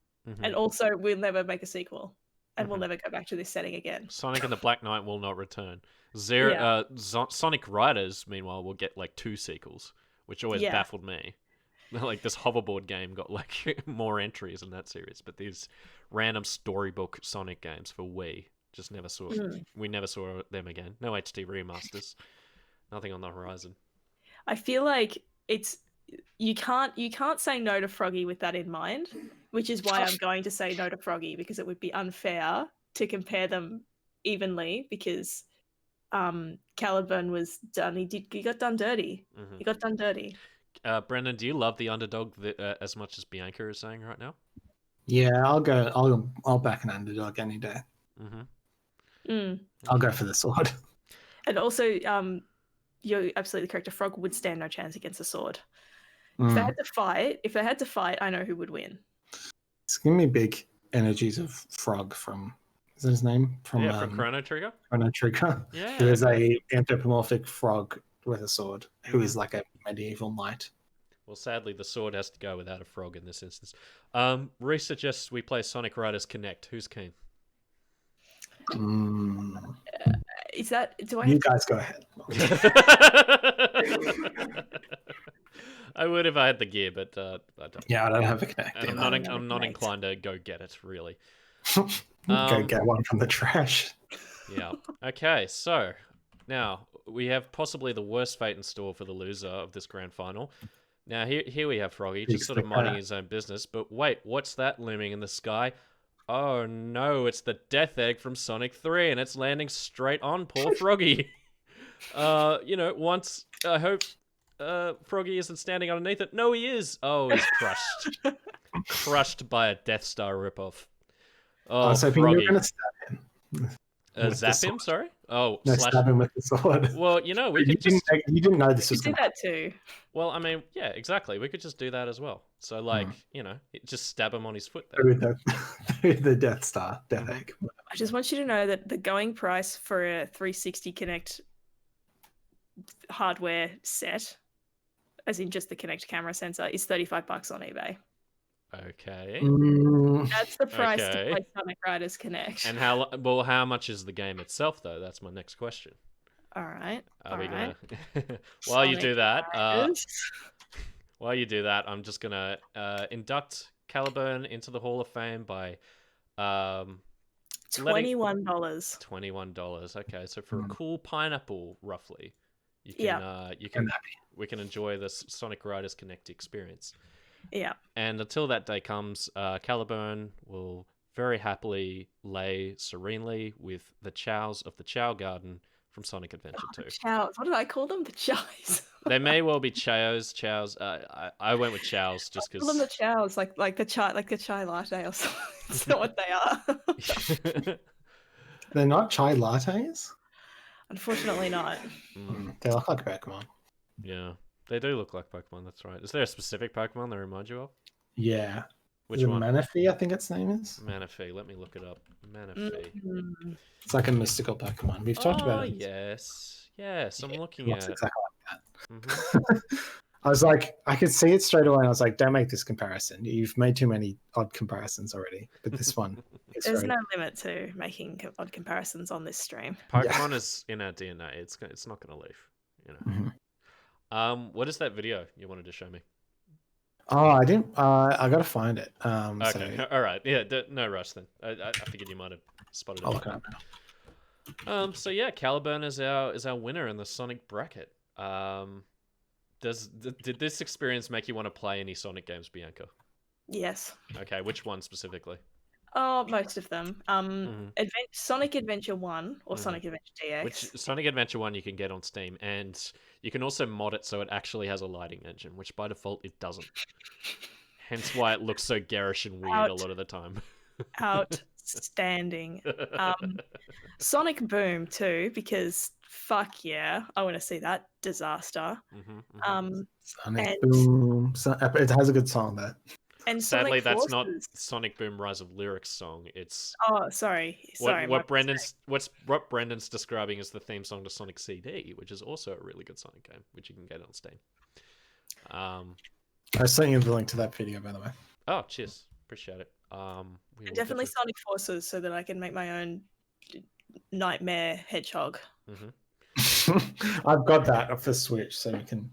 Speaker 2: And also, we'll never make a sequel, and we'll never go back to this setting again.
Speaker 1: Sonic and the Black Knight will not return. Sonic Riders, meanwhile, will get like 2 sequels, which always baffled me. Like this hoverboard game got like more entries in that series, but these random storybook Sonic games for Wii just never saw. We never saw them again. No HD remasters. Nothing on the horizon.
Speaker 2: I feel like you can't say no to Froggy with that in mind, which is why I'm going to say no to Froggy, because it would be unfair to compare them evenly, because Caliburn was done. He got done dirty. He got done dirty.
Speaker 1: Brendan, do you love the underdog as much as Bianca is saying right now?
Speaker 3: Yeah, I'll go. I'll back an underdog any day. I'll go for the sword.
Speaker 2: And also, you're absolutely correct. A frog would stand no chance against a sword. If they had to fight, I know who would win.
Speaker 3: It's giving me big energies of Frog from. Is that his name?
Speaker 1: From Chrono Trigger.
Speaker 3: Chrono Trigger.
Speaker 1: Yeah.
Speaker 3: Who is a anthropomorphic frog with a sword, who is like a medieval knight.
Speaker 1: Well, sadly, the sword has to go without a frog in this instance. Reese suggests we play Sonic Riders Connect. Who's keen?
Speaker 2: Is that? Do I?
Speaker 3: You guys go ahead.
Speaker 1: I would if I had the gear, but I don't.
Speaker 3: Yeah, I don't have a Connect.
Speaker 1: I'm not inclined to go get it, really.
Speaker 3: Go get one from the trash.
Speaker 1: Yeah. Okay, so now we have possibly the worst fate in store for the loser of this grand final. Now here we have Froggy just sort of minding his own business, but wait, what's that looming in the sky? Oh no, it's the death egg from Sonic 3, and it's landing straight on poor Froggy. Once I hope Froggy isn't standing underneath it. No, he is. Oh, he's crushed. Crushed by a Death Star ripoff. Oh,
Speaker 3: so
Speaker 1: Froggy.
Speaker 3: You're gonna stab him.
Speaker 1: Zap him, sorry? Oh,
Speaker 3: no, stab him with the sword.
Speaker 1: Well, we could
Speaker 3: you didn't know this was
Speaker 2: going to
Speaker 3: happen.
Speaker 2: do that too.
Speaker 1: Well, I mean, yeah, exactly. We could just do that as well. So, just stab him on his foot there.
Speaker 3: Through the Death Star, Death Egg.
Speaker 2: I just want you to know that the going price for a 360 Connect hardware set, as in just the Connect camera sensor, is $35 on eBay.
Speaker 1: Okay.
Speaker 2: That's the price to play Sonic Riders Connect.
Speaker 1: And how much is the game itself, though? That's my next question.
Speaker 2: All right.
Speaker 1: While you do that, I'm just gonna induct Caliburn into the Hall of Fame by
Speaker 2: $21.
Speaker 1: $21. Okay, so for a cool pineapple, roughly, we can enjoy this Sonic Riders Connect experience.
Speaker 2: Yeah.
Speaker 1: And until that day comes, Caliburn will very happily lay serenely with the chows of the Chow Garden from Sonic Adventure 2.
Speaker 2: Chows. What did I call them? The chows.
Speaker 1: They may well be chows. I went with chows just because.
Speaker 2: Call them the chows, like the chai latte or something. It's not what they are.
Speaker 3: They're not chai lattes?
Speaker 2: Unfortunately not.
Speaker 3: They look like Pokemon.
Speaker 1: Yeah. They do look like Pokemon, that's right. Is there a specific Pokemon they remind you of?
Speaker 3: Yeah.
Speaker 1: Which one?
Speaker 3: Manaphy, I think its name is.
Speaker 1: Manaphy, let me look it up. Manaphy.
Speaker 3: It's like a mystical Pokemon. We've talked about it.
Speaker 1: Yes, I'm looking at it.
Speaker 3: Exactly like that. I was like, I could see it straight away. And I was like, don't make this comparison. You've made too many odd comparisons already. But this one,
Speaker 2: there's no limit to making odd comparisons on this stream.
Speaker 1: Pokemon is in our DNA. It's not going to leave. You know.
Speaker 3: Mm-hmm.
Speaker 1: What is that video you wanted to show me?
Speaker 3: Oh, I didn't. I gotta find it.
Speaker 1: Okay,
Speaker 3: so...
Speaker 1: all right. Yeah, no rush then. I figured you might have spotted it.
Speaker 3: I'll look it up now.
Speaker 1: So yeah, Caliburn is our winner in the Sonic bracket. Did this experience make you want to play any Sonic games, Bianca?
Speaker 2: Yes.
Speaker 1: Okay, which one specifically?
Speaker 2: Oh, most of them. Sonic Adventure 1 or Sonic Adventure DX.
Speaker 1: Which Sonic Adventure 1 you can get on Steam, and you can also mod it so it actually has a lighting engine, which by default it doesn't. Hence why it looks so garish and weird a lot of the time.
Speaker 2: Outstanding. Sonic Boom too, because fuck yeah, I want to see that disaster.
Speaker 3: Sonic Boom. It has a good song there.
Speaker 2: And
Speaker 1: sadly,
Speaker 2: Sonic
Speaker 1: that's
Speaker 2: Forces.
Speaker 1: not Sonic Boom Rise of Lyrics song. It's
Speaker 2: sorry.
Speaker 1: What Brendan's describing is the theme song to Sonic CD, which is also a really good Sonic game, which you can get on Steam.
Speaker 3: I sent you the link to that video, by the way.
Speaker 1: Oh, cheers, appreciate it.
Speaker 2: Definitely Sonic Forces, so that I can make my own Nightmare Hedgehog.
Speaker 3: I've got that for Switch, so you can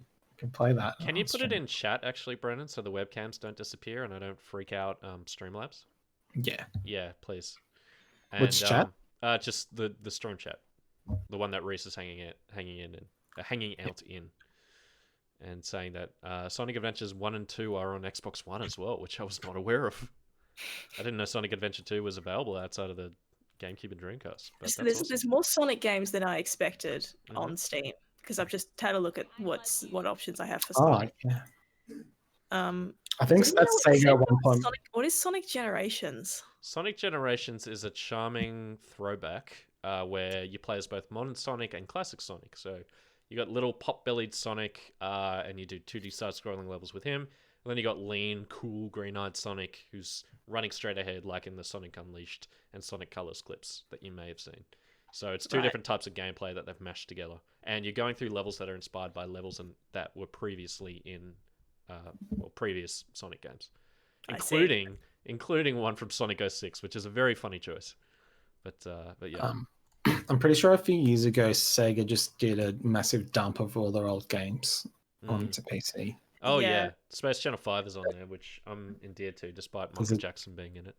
Speaker 3: play that.
Speaker 1: Can you put it in chat, actually, Brendan, so the webcams don't disappear and I don't freak out Streamlabs? Yeah, please. And,
Speaker 3: which chat?
Speaker 1: Just the Storm chat, the one that Reese is hanging out in, and saying that Sonic Adventures 1 and 2 are on Xbox One as well, which I was not aware of. I didn't know Sonic Adventure 2 was available outside of the GameCube and Dreamcast. But
Speaker 2: so there's more Sonic games than I expected on Steam, because I've just had a look at what options I have for Sonic.
Speaker 3: Oh, yeah. I think that's Sega at one point.
Speaker 2: What is Sonic Generations?
Speaker 1: Sonic Generations is a charming throwback where you play as both modern Sonic and classic Sonic. So you got little pop-bellied Sonic, and you do 2D side-scrolling levels with him. And then you got lean, cool, green-eyed Sonic, who's running straight ahead, like in the Sonic Unleashed and Sonic Colors clips that you may have seen. So it's two different types of gameplay that they've mashed together, and you're going through levels that are inspired by levels that were previously in previous Sonic games, including one from Sonic 06, which is a very funny choice. But yeah.
Speaker 3: I'm pretty sure a few years ago Sega just did a massive dump of all their old games onto PC.
Speaker 1: Oh yeah, Space Channel 5 is on there, which I'm endeared to, despite Michael Jackson being in it.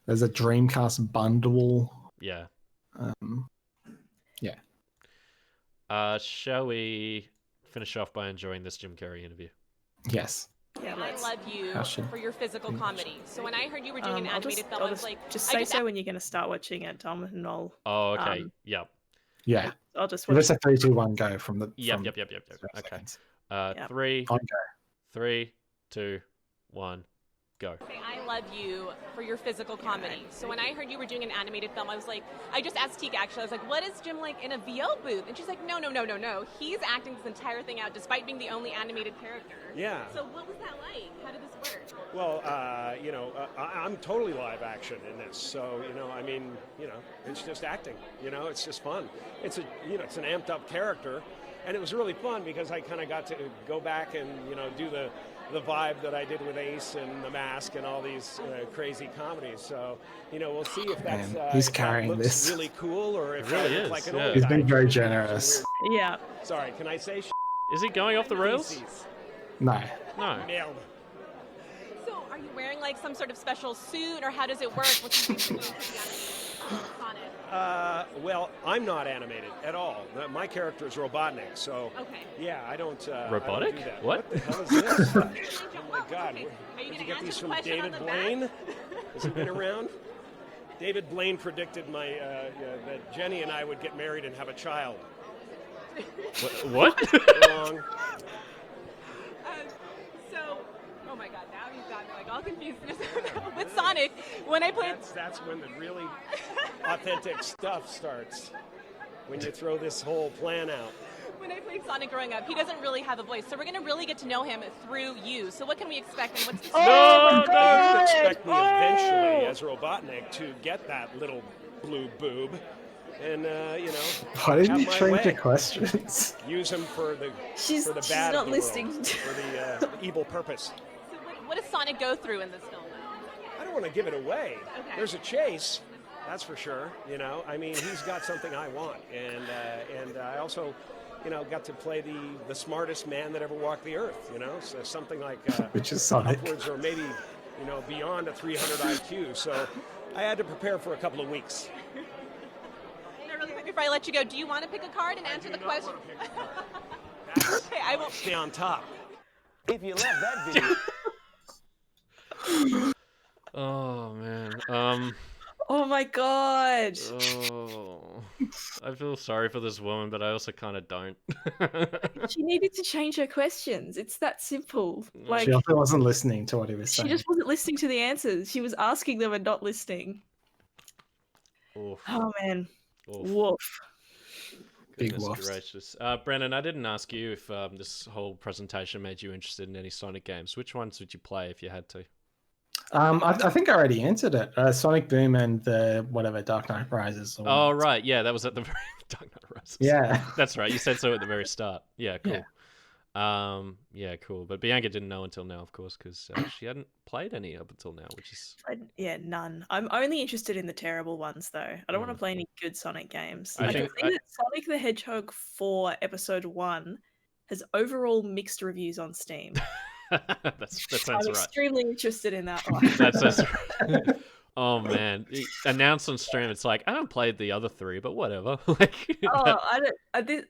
Speaker 3: There's a Dreamcast bundle.
Speaker 1: Yeah.
Speaker 3: Yeah.
Speaker 1: Shall we finish off by enjoying this Jim Carrey interview?
Speaker 3: Yes.
Speaker 4: Yeah, I love you for your physical comedy. So when I heard you were doing an animated film, I was like,
Speaker 2: just say so when you're going to start watching it, Tom, and I'll.
Speaker 1: Oh, okay. Yep.
Speaker 3: Yeah.
Speaker 2: I'll just.
Speaker 3: Let's a 3, 2, 1 go from the.
Speaker 1: Yep. Okay. 3, 2, 1, go.
Speaker 4: I love you for your physical comedy. So when I heard you were doing an animated film, I was like, I just asked Tika actually, I was like, what is Jim like in a VO booth? And she's like, no. He's acting this entire thing out despite being the only animated character.
Speaker 5: Yeah.
Speaker 4: So what was that like? How did this work?
Speaker 5: Well, I'm totally live action in this. So, it's just acting, it's just fun. It's it's an amped up character. And it was really fun because I kind of got to go back and, do the vibe that I did with Ace and The Mask and all these crazy comedies. So, we'll see if that's
Speaker 3: he's carrying this
Speaker 5: really cool or if
Speaker 1: it really
Speaker 5: is.
Speaker 1: Like
Speaker 5: an old
Speaker 3: He's
Speaker 5: guy.
Speaker 3: been very generous.
Speaker 2: Yeah.
Speaker 5: Sorry, can I say
Speaker 1: Is he going off the rails?
Speaker 3: No.
Speaker 5: Nailed it.
Speaker 4: So are you wearing like some sort of special suit or how does it work? What's the Sonic?
Speaker 5: Well, I'm not animated at all. My character is Robotnik, so yeah, I don't.
Speaker 1: Robotic?
Speaker 5: I don't do that.
Speaker 1: What
Speaker 5: the hell is this? Oh my God!
Speaker 4: Okay.
Speaker 5: Did you get these from David Blaine? Has he been around? David Blaine predicted that Jenny and I would get married and have a child.
Speaker 1: What?
Speaker 5: Wrong.
Speaker 4: Oh my God! Now you've got me like all confused. With Sonic, when I played,
Speaker 5: that's when the really authentic stuff starts. When you throw this whole plan out.
Speaker 4: When I played Sonic growing up, he doesn't really have a voice, so we're gonna really get to know him through you. So what can we expect, and what's the
Speaker 5: No! You can expect me eventually as Robotnik to get that little blue boob and you know,
Speaker 3: Why didn't
Speaker 5: have
Speaker 3: you
Speaker 5: my
Speaker 3: change your
Speaker 5: way.
Speaker 3: questions?
Speaker 5: Use them for the
Speaker 2: She's
Speaker 5: bad
Speaker 2: not
Speaker 5: of the
Speaker 2: listening.
Speaker 5: world, for the evil purpose.
Speaker 4: So what does Sonic go through in this film, though?
Speaker 5: I don't want to give it away.
Speaker 4: Okay.
Speaker 5: There's a chase, that's for sure. You know, I mean, he's got something I want, and I also, you know, got to play the smartest man that ever walked the earth. You know, so something like
Speaker 3: Which is Sonic.
Speaker 5: upwards or maybe, you know, beyond a 300 IQ. So I had to prepare for a couple of weeks.
Speaker 4: Really quick before I let you go, do you want to pick a card and answer the question? Okay, I will
Speaker 5: stay on top.
Speaker 6: If you love that video.
Speaker 1: Oh man.
Speaker 2: Oh my god.
Speaker 1: Oh, I feel sorry for this woman, but I also kind of don't.
Speaker 2: She needed to change her questions. It's that simple. Like,
Speaker 3: She also wasn't listening to what he was
Speaker 2: she
Speaker 3: saying.
Speaker 2: just wasn't listening to the answers. She was asking them and not listening.
Speaker 1: Oof.
Speaker 2: Oh man.
Speaker 1: Oof.
Speaker 2: Woof.
Speaker 3: Big
Speaker 1: Goodness
Speaker 3: woofs.
Speaker 1: gracious. Brennan, I didn't ask you if this whole presentation made you interested in any Sonic games. Which ones would you play if you had to?
Speaker 3: I think I already answered it. Sonic Boom and the whatever Dark Knight Rises.
Speaker 1: Oh right, yeah, that was at the very Dark Knight Rises.
Speaker 3: Yeah,
Speaker 1: that's right. You said so at the very start. Yeah, cool.
Speaker 3: Yeah.
Speaker 1: Yeah, cool. But Bianca didn't know until now, of course, because she hadn't played any up until now, which is
Speaker 2: Yeah, none. I'm only interested in the terrible ones, though. I don't want to play any good Sonic games. I can see that Sonic the Hedgehog 4 Episode 1 has overall mixed reviews on Steam.
Speaker 1: that sounds
Speaker 2: I'm
Speaker 1: right.
Speaker 2: extremely interested in that one.
Speaker 1: That sounds right. Oh man, announced on stream. It's like I haven't played the other three, but whatever. Like,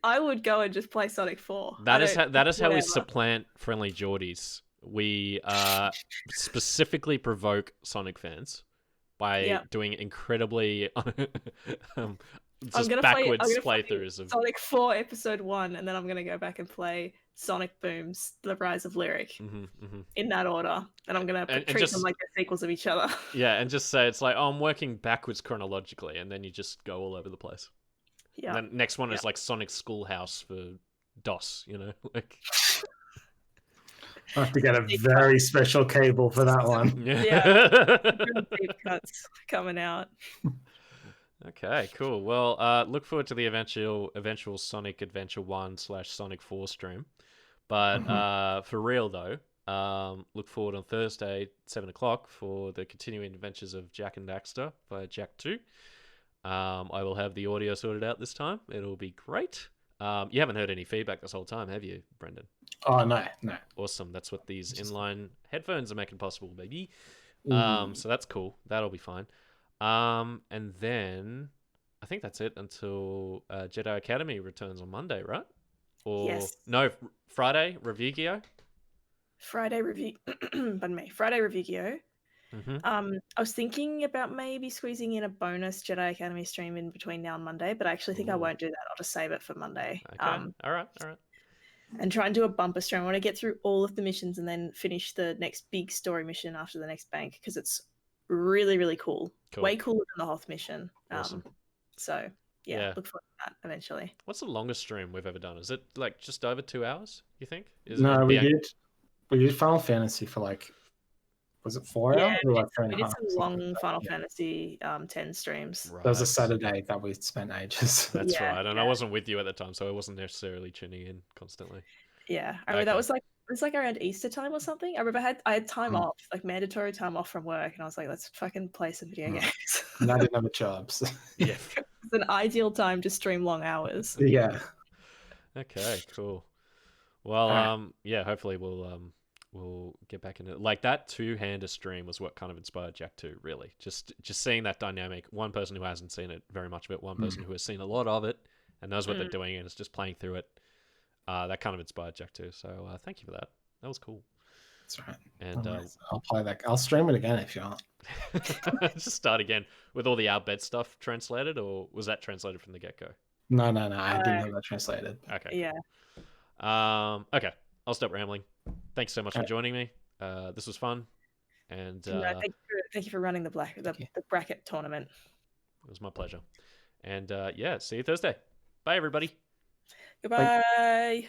Speaker 2: I would go and just play Sonic 4.
Speaker 1: That is how we supplant friendly Geordies. We specifically provoke Sonic fans by doing incredibly just backwards playthroughs of
Speaker 2: Sonic 4 Episode 1, and then I'm going to go back and play Sonic Boom's The Rise of Lyric in that order, and I'm going to treat them like they're sequels of each other.
Speaker 1: Yeah, and just say it's like, oh, I'm working backwards chronologically, and then you just go all over the place. Yeah. And then next one is like Sonic Schoolhouse for DOS, you know, like.
Speaker 3: I have to get a very special cable for that one.
Speaker 2: Yeah. Deep cuts coming out.
Speaker 1: Okay, cool. Well, look forward to the eventual Sonic Adventure 1/Sonic 4 stream. But for real though, look forward on Thursday, 7 o'clock for the continuing adventures of Jak and Daxter via Jak 2. I will have the audio sorted out this time. It'll be great. You haven't heard any feedback this whole time, have you, Brendan?
Speaker 3: Oh, no.
Speaker 1: Awesome. That's what these inline headphones are making possible, baby. So that's cool. That'll be fine. And then I think that's it until Jedi Academy returns on Monday, right? Or
Speaker 2: yes.
Speaker 1: No, Friday, Review-Gio?
Speaker 2: Friday Review-Gio. I was thinking about maybe squeezing in a bonus Jedi Academy stream in between now and Monday, but I actually think I won't do that. I'll just save it for Monday.
Speaker 1: Okay. All right.
Speaker 2: And try and do a bumper stream. I want to get through all of the missions and then finish the next big story mission after the next bank, because it's really, really cool. Way cooler than the Hoth mission.
Speaker 1: Awesome.
Speaker 2: So yeah, look forward to that eventually.
Speaker 1: What's the longest stream we've ever done? Is it like just over 2 hours, you think?
Speaker 3: No, we did Final Fantasy for like, was it 4 hours? Or like 3.5?
Speaker 2: We did some long Final Fantasy 10 streams.
Speaker 1: Right.
Speaker 3: There was a Saturday that we spent ages.
Speaker 1: That's right. And I wasn't with you at the time, so I wasn't necessarily tuning in constantly.
Speaker 2: Yeah. I mean, that was like around Easter time or something. I remember I had time off, like mandatory time off from work, and I was like, let's fucking play some video games.
Speaker 3: And I didn't have a job. So.
Speaker 1: Yeah.
Speaker 2: It's an ideal time to stream long hours.
Speaker 3: Yeah.
Speaker 1: Okay, cool. Well, yeah, hopefully we'll get back into it. Like that two-hander stream was what kind of inspired Jak 2, really. Just seeing that dynamic, one person who hasn't seen it very much of it, one person who has seen a lot of it and knows what they're doing and is just playing through it. That kind of inspired Jak 2. So thank you for that. That was cool.
Speaker 3: That's right.
Speaker 1: And
Speaker 3: I'll play that. I'll stream it again if you want.
Speaker 1: Just start again with all the outbed stuff translated, or was that translated from the get-go?
Speaker 3: No. I didn't have that translated.
Speaker 1: Okay.
Speaker 2: Yeah.
Speaker 1: Okay. I'll stop rambling. Thanks so much for joining me. This was fun. And
Speaker 2: thank you for running the bracket tournament.
Speaker 1: It was my pleasure. And yeah, see you Thursday. Bye, everybody.
Speaker 2: Goodbye. Bye.